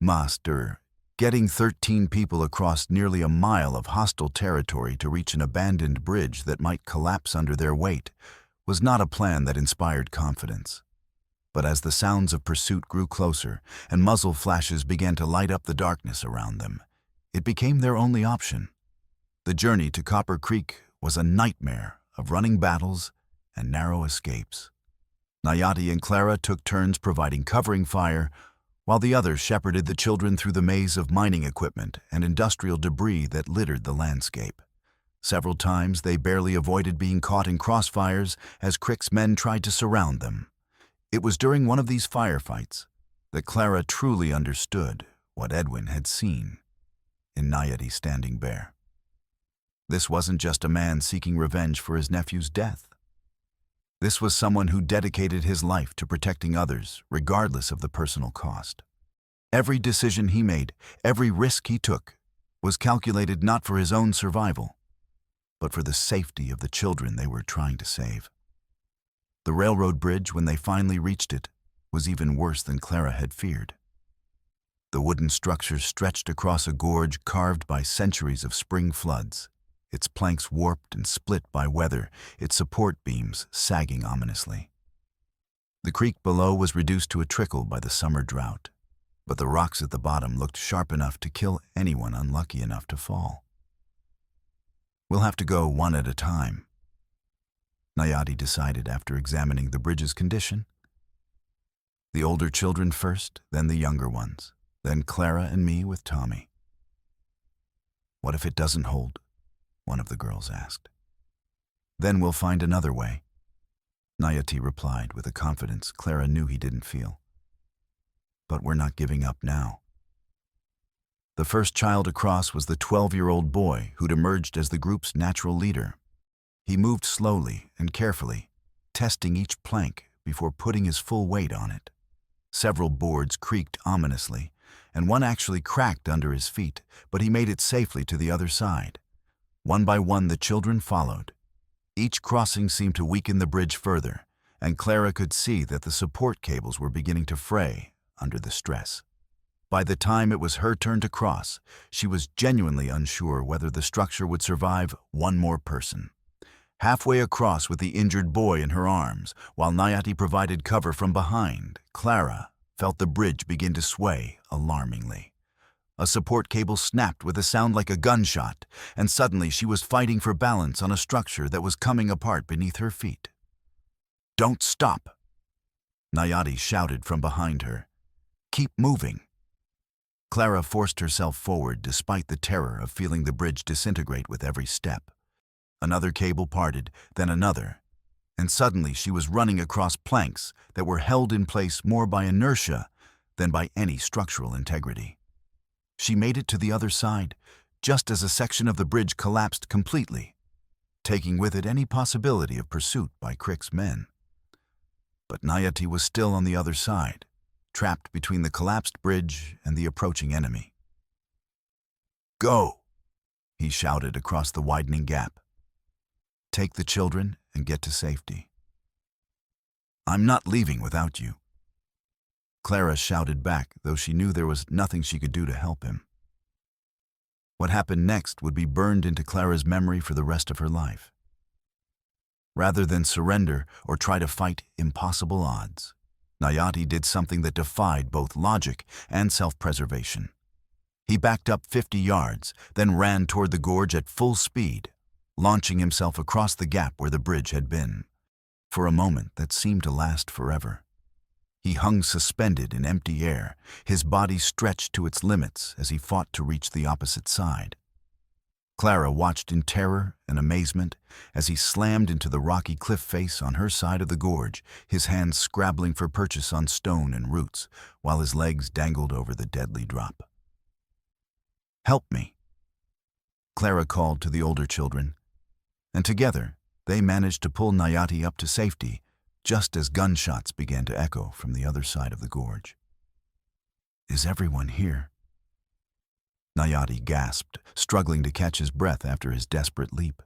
Master, getting 13 people across nearly a mile of hostile territory to reach an abandoned bridge that might collapse under their weight was not a plan that inspired confidence. But as the sounds of pursuit grew closer and muzzle flashes began to light up the darkness around them, it became their only option. The journey to Copper Creek was a nightmare of running battles and narrow escapes. Nayati and Clara took turns providing covering fire, while the others shepherded the children through the maze of mining equipment and industrial debris that littered the landscape. Several times they barely avoided being caught in crossfires as Crick's men tried to surround them. It was during one of these firefights that Clara truly understood what Edwin had seen in Nayati Standing Bear. This wasn't just a man seeking revenge for his nephew's death. This was someone who dedicated his life to protecting others, regardless of the personal cost. Every decision he made, every risk he took, was calculated not for his own survival, but for the safety of the children they were trying to save. The railroad bridge, when they finally reached it, was even worse than Clara had feared. The wooden structure stretched across a gorge carved by centuries of spring floods, its planks warped and split by weather, its support beams sagging ominously. The creek below was reduced to a trickle by the summer drought, but the rocks at the bottom looked sharp enough to kill anyone unlucky enough to fall. "We'll have to go one at a time," Nayati decided after examining the bridge's condition. "The older children first, then the younger ones, then Clara and me with Tommy." "What if it doesn't hold?" one of the girls asked. "Then we'll find another way," Nayati replied with a confidence Clara knew he didn't feel. "But we're not giving up now." The first child across was the 12-year-old boy who'd emerged as the group's natural leader. He moved slowly and carefully, testing each plank before putting his full weight on it. Several boards creaked ominously, and one actually cracked under his feet, but he made it safely to the other side. One by one, the children followed. Each crossing seemed to weaken the bridge further, and Clara could see that the support cables were beginning to fray under the stress. By the time it was her turn to cross, she was genuinely unsure whether the structure would survive one more person. Halfway across with the injured boy in her arms, while Nayati provided cover from behind, Clara felt the bridge begin to sway alarmingly. A support cable snapped with a sound like a gunshot, and suddenly she was fighting for balance on a structure that was coming apart beneath her feet. "Don't stop!" Nayati shouted from behind her. "Keep moving!" Clara forced herself forward despite the terror of feeling the bridge disintegrate with every step. Another cable parted, then another, and suddenly she was running across planks that were held in place more by inertia than by any structural integrity. She made it to the other side, just as a section of the bridge collapsed completely, taking with it any possibility of pursuit by Crick's men. But Nayati was still on the other side, trapped between the collapsed bridge and the approaching enemy. "Go!" he shouted across the widening gap. "Take the children and get to safety." "I'm not leaving without you," Clara shouted back, though she knew there was nothing she could do to help him. What happened next would be burned into Clara's memory for the rest of her life. Rather than surrender or try to fight impossible odds, Nayati did something that defied both logic and self-preservation. He backed up 50 yards, then ran toward the gorge at full speed, launching himself across the gap where the bridge had been. For a moment that seemed to last forever, he hung suspended in empty air, his body stretched to its limits as he fought to reach the opposite side. Clara watched in terror and amazement as he slammed into the rocky cliff face on her side of the gorge, his hands scrabbling for purchase on stone and roots, while his legs dangled over the deadly drop. "Help me," Clara called to the older children, and together they managed to pull Nayati up to safety just as gunshots began to echo from the other side of the gorge. "Is everyone here?" Nayati gasped, struggling to catch his breath after his desperate leap.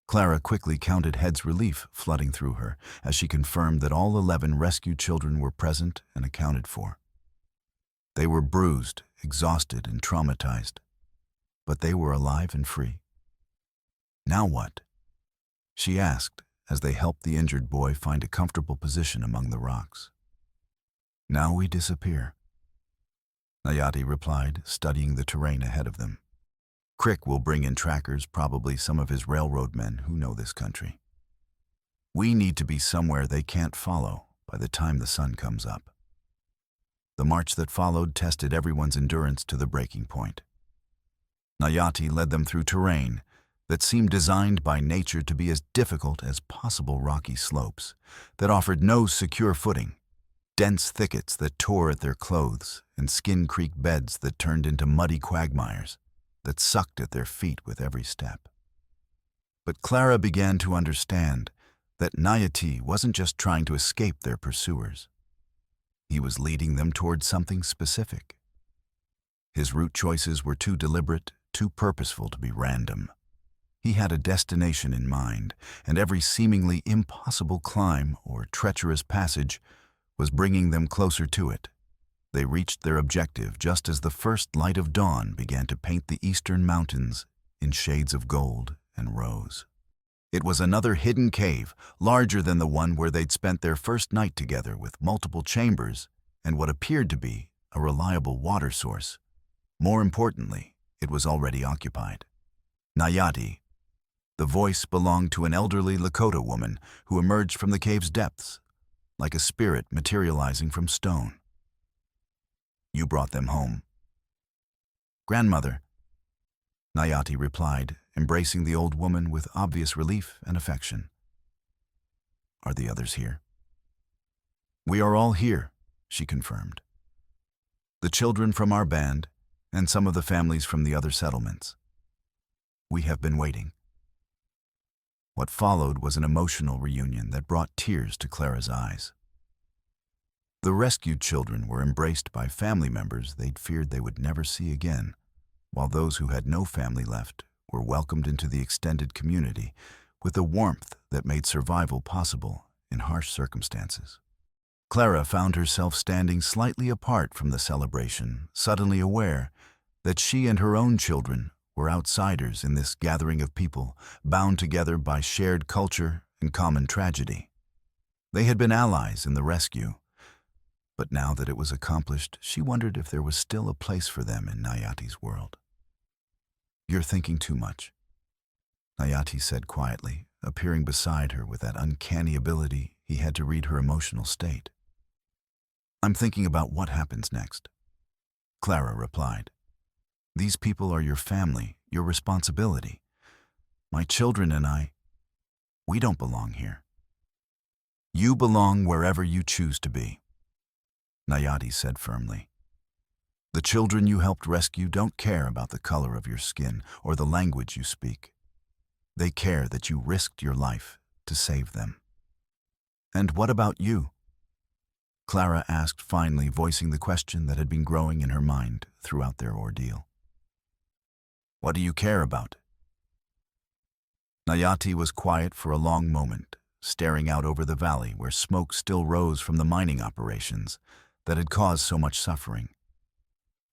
Clara quickly counted heads relief flooding through her as she confirmed that all 11 rescued children were present and accounted for. They were bruised, exhausted, and traumatized, but they were alive and free. "Now what?" she asked as they helped the injured boy find a comfortable position among the rocks. "Now we disappear," Nayati replied, studying the terrain ahead of them. "Crick will bring in trackers, probably some of his railroad men who know this country. We need to be somewhere they can't follow by the time the sun comes up." The march that followed tested everyone's endurance to the breaking point. Nayati led them through terrain that seemed designed by nature to be as difficult as possible rocky slopes, that offered no secure footing, dense thickets that tore at their clothes, and skin creek beds that turned into muddy quagmires that sucked at their feet with every step. But Clara began to understand that Nayati wasn't just trying to escape their pursuers. He was leading them toward something specific. His route choices were too deliberate, too purposeful to be random. He had a destination in mind, and every seemingly impossible climb or treacherous passage was bringing them closer to it. They reached their objective just as the first light of dawn began to paint the eastern mountains in shades of gold and rose. It was another hidden cave, larger than the one where they'd spent their first night together, with multiple chambers and what appeared to be a reliable water source. More importantly, it was already occupied. Nayati, the voice, belonged to an elderly Lakota woman who emerged from the cave's depths, like a spirit materializing from stone. "You brought them home." "Grandmother," Nayati replied, embracing the old woman with obvious relief and affection. "Are the others here?" "We are all here," she confirmed. "The children from our band and some of the families from the other settlements. We have been waiting." What followed was an emotional reunion that brought tears to Clara's eyes. The rescued children were embraced by family members they'd feared they would never see again, while those who had no family left were welcomed into the extended community with a warmth that made survival possible in harsh circumstances. Clara found herself standing slightly apart from the celebration, suddenly aware that she and her own children were outsiders in this gathering of people bound together by shared culture and common tragedy. They had been allies in the rescue, but now that it was accomplished, she wondered if there was still a place for them in Nayati's world. "You're thinking too much," Nayati said quietly, appearing beside her with that uncanny ability he had to read her emotional state. "I'm thinking about what happens next," Clara replied. "These people are your family, your responsibility. My children and I, we don't belong here. You belong wherever you choose to be, Nayati said firmly. The children you helped rescue don't care about the color of your skin or the language you speak. They care that you risked your life to save them. And what about you? Clara asked finally, voicing the question that had been growing in her mind throughout their ordeal. What do you care about? Nayati was quiet for a long moment, staring out over the valley where smoke still rose from the mining operations that had caused so much suffering.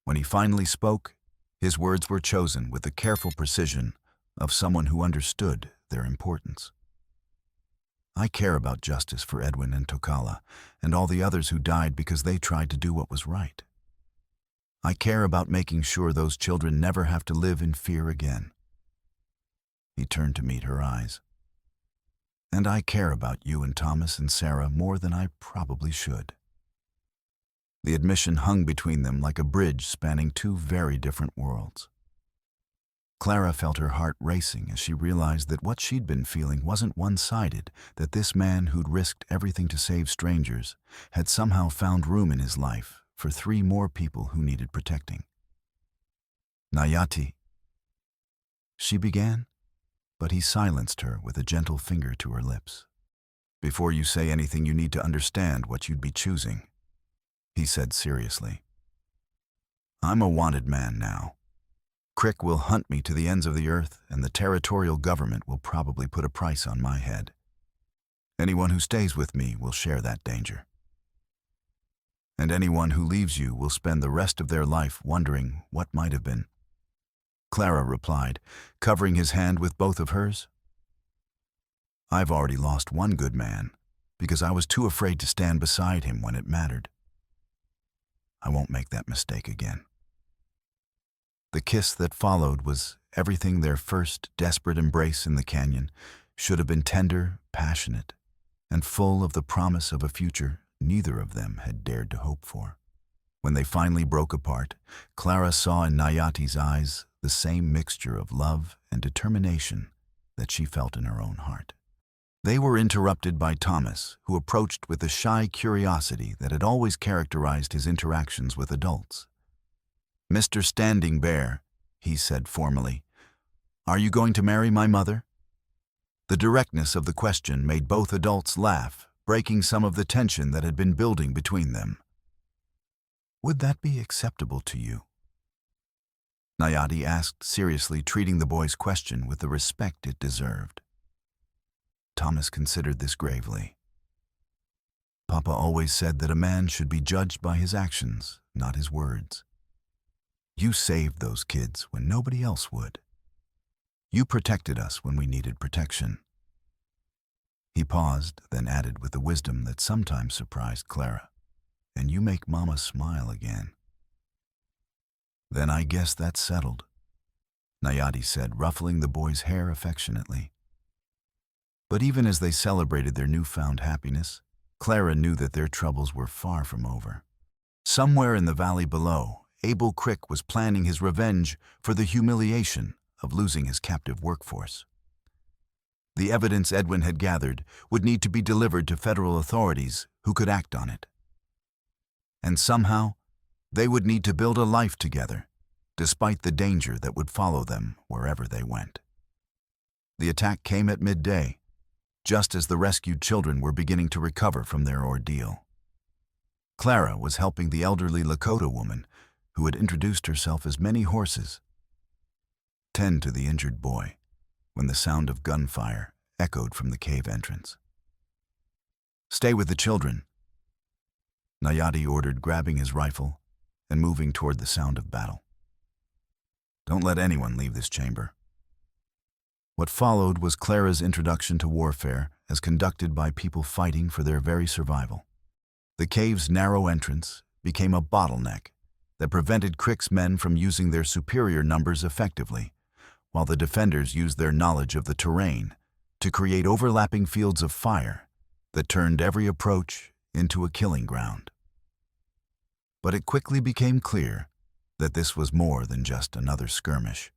When he finally spoke, his words were chosen with the careful precision of someone who understood their importance. I care about justice for Edwin and Tokala and all the others who died because they tried to do what was right. I care about making sure those children never have to live in fear again. He turned to meet her eyes. And I care about you and Thomas and Sarah more than I probably should. The admission hung between them like a bridge spanning two very different worlds. Clara felt her heart racing as she realized that what she'd been feeling wasn't one-sided, that this man who'd risked everything to save strangers had somehow found room in his life for 3 more people who needed protecting. Nayati, she began, but he silenced her with a gentle finger to her lips. Before you say anything, you need to understand what you'd be choosing, he said seriously. I'm a wanted man now. Crick will hunt me to the ends of the earth, and the territorial government will probably put a price on my head. Anyone who stays with me will share that danger. And anyone who leaves you will spend the rest of their life wondering what might have been. Clara replied, covering his hand with both of hers. I've already lost one good man because I was too afraid to stand beside him when it mattered. I won't make that mistake again. The kiss that followed was everything their first desperate embrace in the canyon should have been: tender, passionate, and full of the promise of a future neither of them had dared to hope for. When they finally broke apart, Clara saw in Nayati's eyes the same mixture of love and determination that she felt in her own heart. They were interrupted by Thomas, who approached with the shy curiosity that had always characterized his interactions with adults. Mr. Standing Bear, he said formally, are you going to marry my mother? The directness of the question made both adults laugh, breaking some of the tension that had been building between them. Would that be acceptable to you? Nayati asked seriously, treating the boy's question with the respect it deserved. Thomas considered this gravely. Papa always said that a man should be judged by his actions, not his words. You saved those kids when nobody else would. You protected us when we needed protection. He paused, then added with the wisdom that sometimes surprised Clara, and you make Mama smile again. Then I guess that's settled, Nayati said, ruffling the boy's hair affectionately. But even as they celebrated their newfound happiness, Clara knew that their troubles were far from over. Somewhere in the valley below, Abel Crick was planning his revenge for the humiliation of losing his captive workforce. The evidence Edwin had gathered would need to be delivered to federal authorities who could act on it. And somehow, they would need to build a life together, despite the danger that would follow them wherever they went. The attack came at midday, just as the rescued children were beginning to recover from their ordeal. Clara was helping the elderly Lakota woman, who had introduced herself as Many Horses, tend to the injured boy, when the sound of gunfire echoed from the cave entrance. Stay with the children, Nayati ordered, grabbing his rifle and moving toward the sound of battle. Don't let anyone leave this chamber. What followed was Clara's introduction to warfare as conducted by people fighting for their very survival. The cave's narrow entrance became a bottleneck that prevented Crick's men from using their superior numbers effectively, while the defenders used their knowledge of the terrain to create overlapping fields of fire that turned every approach into a killing ground. But it quickly became clear that this was more than just another skirmish.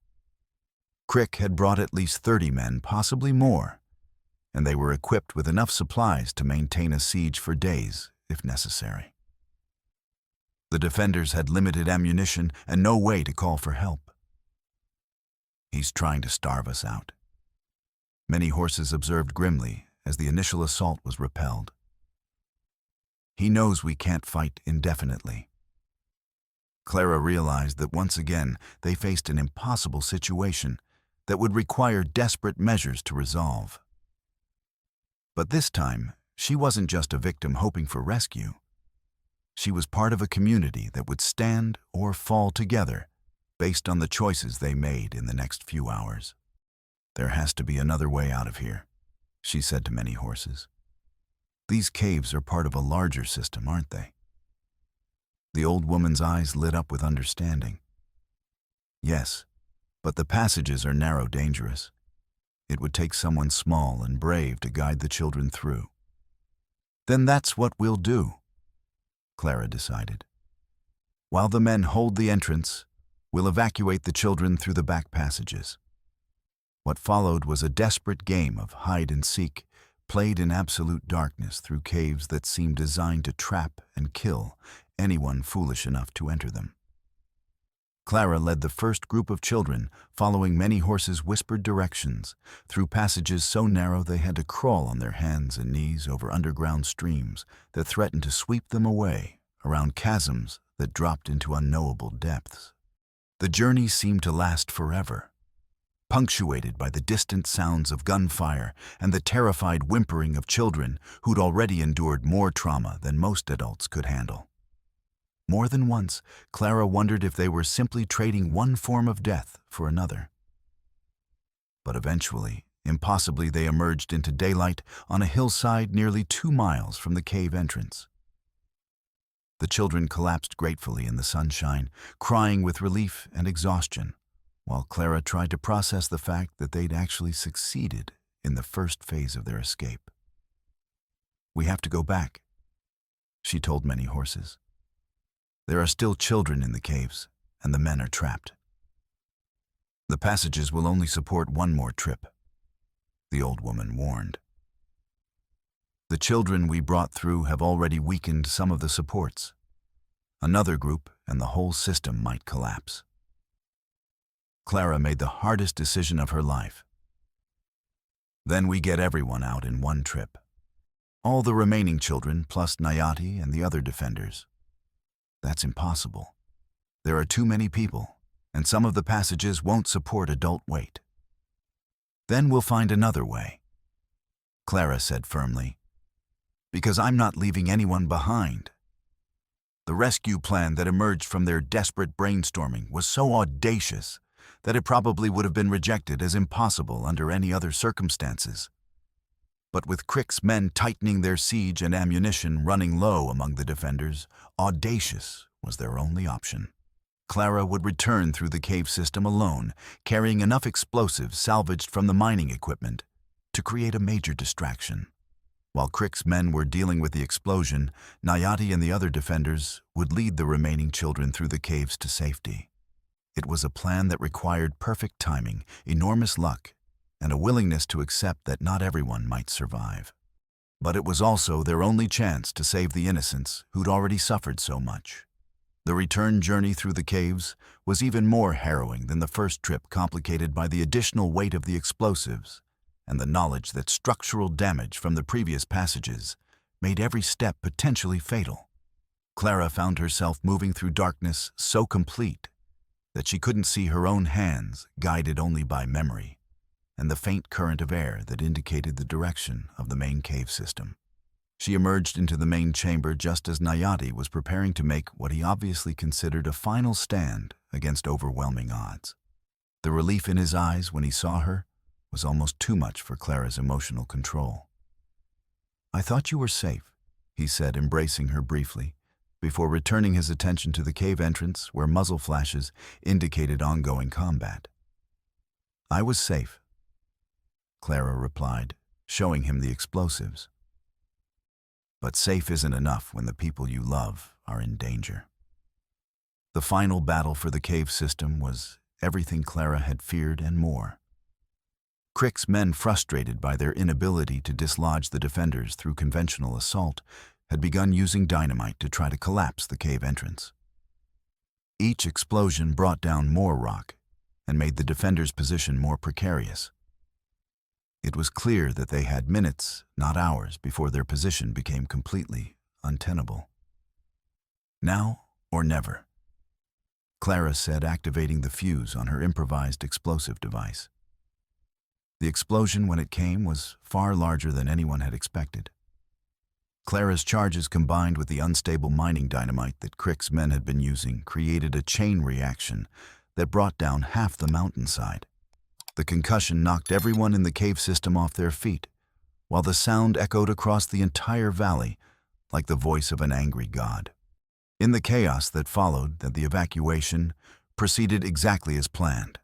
Crick had brought at least 30 men, possibly more, and they were equipped with enough supplies to maintain a siege for days, if necessary. The defenders had limited ammunition and no way to call for help. "He's trying to starve us out." Many horses observed grimly as the initial assault was repelled. "He knows we can't fight indefinitely." Clara realized that once again they faced an impossible situation that would require desperate measures to resolve. But this time, she wasn't just a victim hoping for rescue. She was part of a community that would stand or fall together based on the choices they made in the next few hours. "There has to be another way out of here," she said to many horses. "These caves are part of a larger system, aren't they?" The old woman's eyes lit up with understanding. "Yes, but the passages are narrow, dangerous. It would take someone small and brave to guide the children through." "Then that's what we'll do," Clara decided. "While the men hold the entrance, we'll evacuate the children through the back passages." What followed was a desperate game of hide and seek, played in absolute darkness through caves that seemed designed to trap and kill anyone foolish enough to enter them. Clara led the first group of children, following many horses' whispered directions, through passages so narrow they had to crawl on their hands and knees over underground streams that threatened to sweep them away, around chasms that dropped into unknowable depths. The journey seemed to last forever, punctuated by the distant sounds of gunfire and the terrified whimpering of children who'd already endured more trauma than most adults could handle. More than once, Clara wondered if they were simply trading one form of death for another. But eventually, impossibly, they emerged into daylight on a hillside nearly 2 miles from the cave entrance. The children collapsed gratefully in the sunshine, crying with relief and exhaustion, while Clara tried to process the fact that they'd actually succeeded in the first phase of their escape. "We have to go back," she told many horses. "There are still children in the caves, and the men are trapped. The passages will only support one more trip," the old woman warned. "The children we brought through have already weakened some of the supports. Another group, and the whole system might collapse." Clara made the hardest decision of her life. "Then we get everyone out in one trip. All the remaining children, plus Nayati and the other defenders." "That's impossible. There are too many people, and some of the passages won't support adult weight." "Then we'll find another way," Clara said firmly, "because I'm not leaving anyone behind." The rescue plan that emerged from their desperate brainstorming was so audacious that it probably would have been rejected as impossible under any other circumstances. But with Crick's men tightening their siege and ammunition running low among the defenders, audacious was their only option. Clara would return through the cave system alone, carrying enough explosives salvaged from the mining equipment to create a major distraction. While Crick's men were dealing with the explosion, Nayati and the other defenders would lead the remaining children through the caves to safety. It was a plan that required perfect timing, enormous luck, and a willingness to accept that not everyone might survive. But it was also their only chance to save the innocents who'd already suffered so much. The return journey through the caves was even more harrowing than the first trip, complicated by the additional weight of the explosives and the knowledge that structural damage from the previous passages made every step potentially fatal. Clara found herself moving through darkness so complete that she couldn't see her own hands, guided only by memory and the faint current of air that indicated the direction of the main cave system. She emerged into the main chamber just as Nayati was preparing to make what he obviously considered a final stand against overwhelming odds. The relief in his eyes when he saw her was almost too much for Clara's emotional control. "I thought you were safe," he said, embracing her briefly, before returning his attention to the cave entrance where muzzle flashes indicated ongoing combat. "I was safe," Clara replied, showing him the explosives. "But safe isn't enough when the people you love are in danger." The final battle for the cave system was everything Clara had feared and more. Crick's men, frustrated by their inability to dislodge the defenders through conventional assault, had begun using dynamite to try to collapse the cave entrance. Each explosion brought down more rock and made the defenders' position more precarious. It was clear that they had minutes, not hours, before their position became completely untenable. Now or never, Clara said, activating the fuse on her improvised explosive device. The explosion, when it came, was far larger than anyone had expected. Clara's charges, combined with the unstable mining dynamite that Crick's men had been using, created a chain reaction that brought down half the mountainside. The concussion knocked everyone in the cave system off their feet, while the sound echoed across the entire valley like the voice of an angry god. In the chaos that followed, the evacuation proceeded exactly as planned.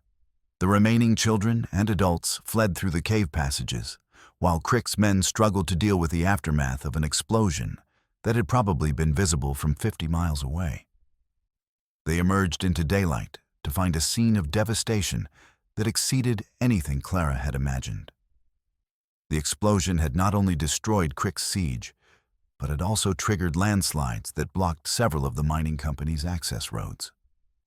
The remaining children and adults fled through the cave passages, while Crick's men struggled to deal with the aftermath of an explosion that had probably been visible from 50 miles away. They emerged into daylight to find a scene of devastation that exceeded anything Clara had imagined. The explosion had not only destroyed Crick's siege, but had also triggered landslides that blocked several of the mining company's access roads.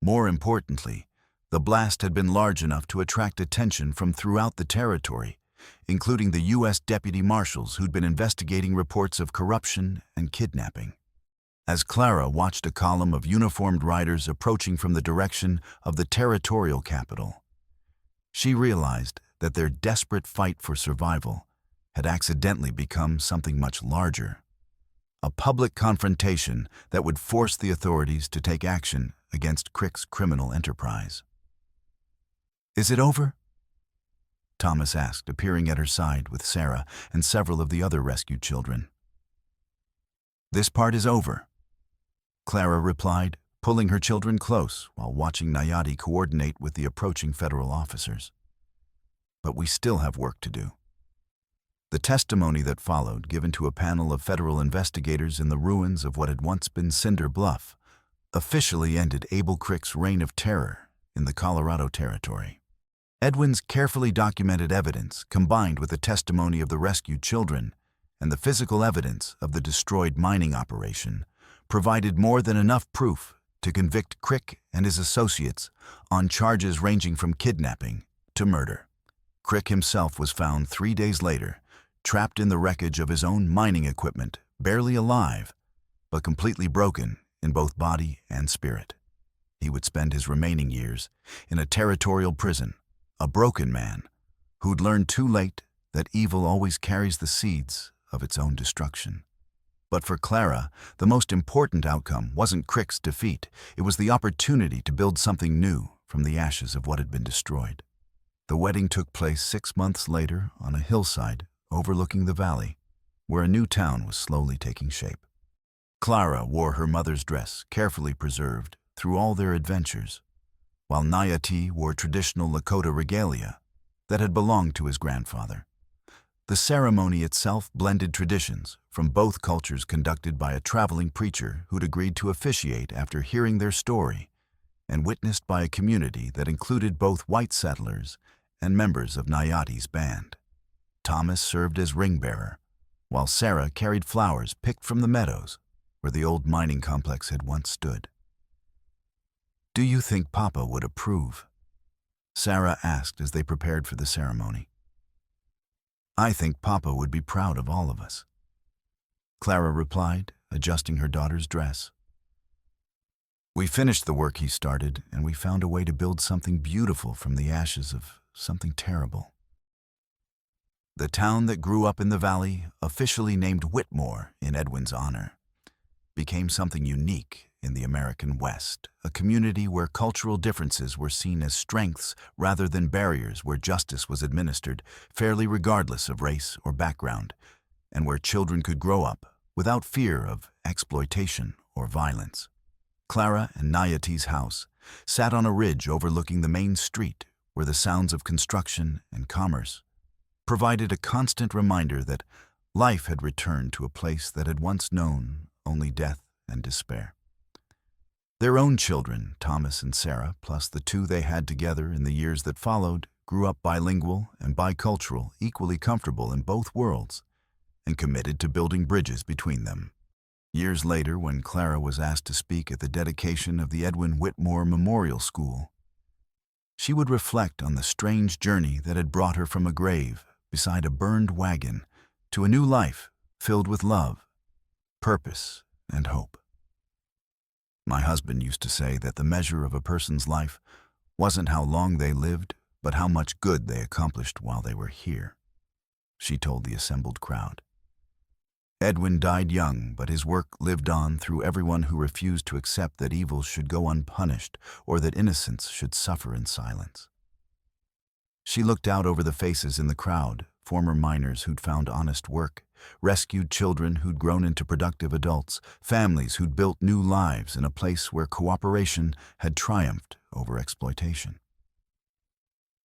More importantly, the blast had been large enough to attract attention from throughout the territory, including the U.S. deputy marshals who'd been investigating reports of corruption and kidnapping. As Clara watched a column of uniformed riders approaching from the direction of the territorial capital, she realized that their desperate fight for survival had accidentally become something much larger. A public confrontation that would force the authorities to take action against Crick's criminal enterprise. "Is it over?" Thomas asked, appearing at her side with Sarah and several of the other rescued children. "This part is over," Clara replied, pulling her children close while watching Nayati coordinate with the approaching federal officers. "But we still have work to do." The testimony that followed, given to a panel of federal investigators in the ruins of what had once been Cinder Bluff, officially ended Abel Crick's reign of terror in the Colorado Territory. Edwin's carefully documented evidence, combined with the testimony of the rescued children and the physical evidence of the destroyed mining operation, provided more than enough proof to convict Crick and his associates on charges ranging from kidnapping to murder. Crick himself was found 3 days later, trapped in the wreckage of his own mining equipment, barely alive, but completely broken in both body and spirit. He would spend his remaining years in a territorial prison, a broken man who'd learned too late that evil always carries the seeds of its own destruction. But for Clara, the most important outcome wasn't Crick's defeat. It was the opportunity to build something new from the ashes of what had been destroyed. The wedding took place 6 months later on a hillside overlooking the valley, where a new town was slowly taking shape. Clara wore her mother's dress, carefully preserved through all their adventures, while Nayati wore traditional Lakota regalia that had belonged to his grandfather. The ceremony itself blended traditions from both cultures, conducted by a traveling preacher who'd agreed to officiate after hearing their story, and witnessed by a community that included both white settlers and members of Nayati's band. Thomas served as ring bearer, while Sarah carried flowers picked from the meadows where the old mining complex had once stood. "Do you think Papa would approve?" Sarah asked as they prepared for the ceremony. "I think Papa would be proud of all of us," Clara replied, adjusting her daughter's dress. "We finished the work he started, and we found a way to build something beautiful from the ashes of something terrible." The town that grew up in the valley, officially named Whitmore in Edwin's honor, became something unique in the American West, a community where cultural differences were seen as strengths rather than barriers, where justice was administered fairly regardless of race or background, and where children could grow up without fear of exploitation or violence. Clara and Nayati's house sat on a ridge overlooking the main street, where the sounds of construction and commerce provided a constant reminder that life had returned to a place that had once known only death and despair. Their own children, Thomas and Sarah, plus the 2 they had together in the years that followed, grew up bilingual and bicultural, equally comfortable in both worlds, and committed to building bridges between them. Years later, when Clara was asked to speak at the dedication of the Edwin Whitmore Memorial School, she would reflect on the strange journey that had brought her from a grave beside a burned wagon to a new life filled with love, purpose, and hope. My husband used to say that the measure of a person's life wasn't how long they lived, but how much good they accomplished while they were here, she told the assembled crowd. Edwin died young, but his work lived on through everyone who refused to accept that evil should go unpunished or that innocence should suffer in silence. She looked out over the faces in the crowd, former miners who'd found honest work, rescued children who'd grown into productive adults, families who'd built new lives in a place where cooperation had triumphed over exploitation.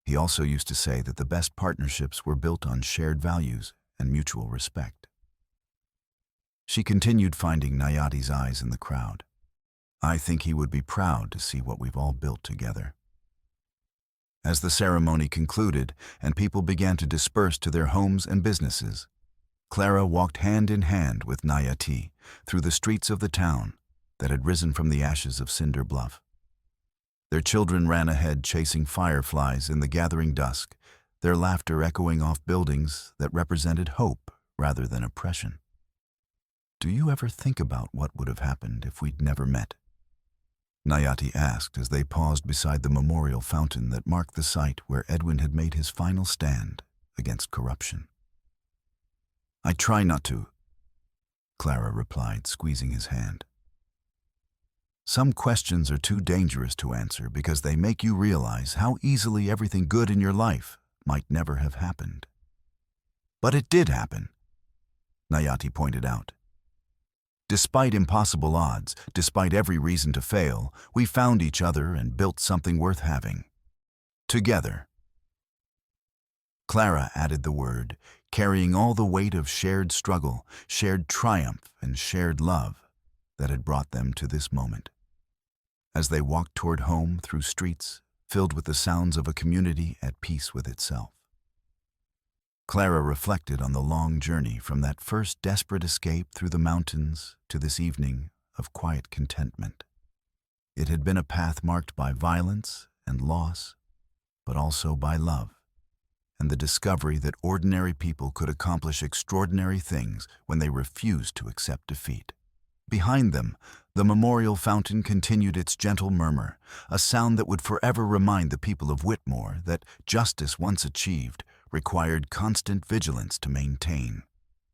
He also used to say that the best partnerships were built on shared values and mutual respect. She continued, finding Nayati's eyes in the crowd. I think he would be proud to see what we've all built together. As the ceremony concluded and people began to disperse to their homes and businesses, Clara walked hand in hand with Nayati through the streets of the town that had risen from the ashes of Cinder Bluff. Their children ran ahead chasing fireflies in the gathering dusk, their laughter echoing off buildings that represented hope rather than oppression. Do you ever think about what would have happened if we'd never met? Nayati asked as they paused beside the memorial fountain that marked the site where Edwin had made his final stand against corruption. I try not to, Clara replied, squeezing his hand. Some questions are too dangerous to answer because they make you realize how easily everything good in your life might never have happened. But it did happen, Nayati pointed out. Despite impossible odds, despite every reason to fail, we found each other and built something worth having. Together. Clara added the word, carrying all the weight of shared struggle, shared triumph, and shared love that had brought them to this moment. As they walked toward home through streets filled with the sounds of a community at peace with itself. Clara reflected on the long journey from that first desperate escape through the mountains to this evening of quiet contentment. It had been a path marked by violence and loss, but also by love, and the discovery that ordinary people could accomplish extraordinary things when they refused to accept defeat. Behind them, the memorial fountain continued its gentle murmur, a sound that would forever remind the people of Whitmore that justice once achieved required constant vigilance to maintain.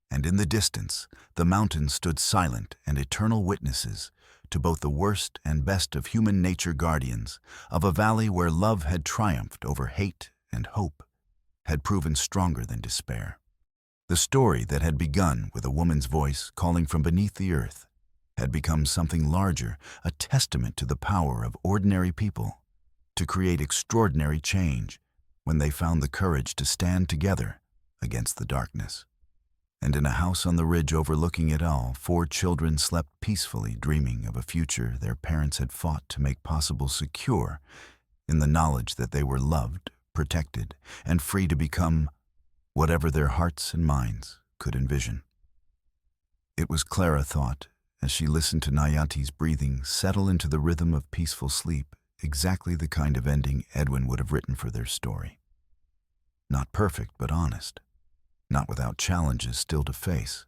And in the distance, the mountains stood silent and eternal witnesses to both the worst and best of human nature, guardians of a valley where love had triumphed over hate and hope had proven stronger than despair. The story that had begun with a woman's voice calling from beneath the earth had become something larger, a testament to the power of ordinary people to create extraordinary change when they found the courage to stand together against the darkness. And in a house on the ridge overlooking it all, 4 children slept peacefully, dreaming of a future their parents had fought to make possible, secure in the knowledge that they were loved, protected, and free to become whatever their hearts and minds could envision. It was, Clara thought, as she listened to Nayati's breathing settle into the rhythm of peaceful sleep, exactly the kind of ending Edwin would have written for their story. Not perfect, but honest. Not without challenges still to face,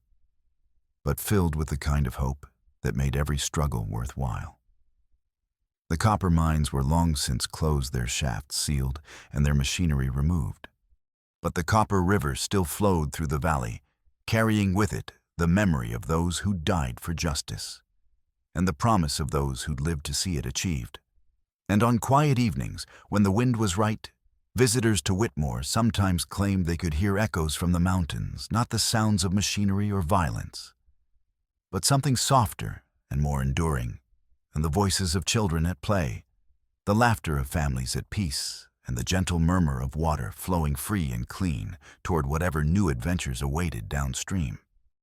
but filled with the kind of hope that made every struggle worthwhile. The copper mines were long since closed, their shafts sealed and their machinery removed. But the copper river still flowed through the valley, carrying with it the memory of those who died for justice, and the promise of those who'd lived to see it achieved. And on quiet evenings, when the wind was right, visitors to Whitmore sometimes claimed they could hear echoes from the mountains, not the sounds of machinery or violence, but something softer and more enduring, and the voices of children at play, the laughter of families at peace, and the gentle murmur of water flowing free and clean toward whatever new adventures awaited downstream.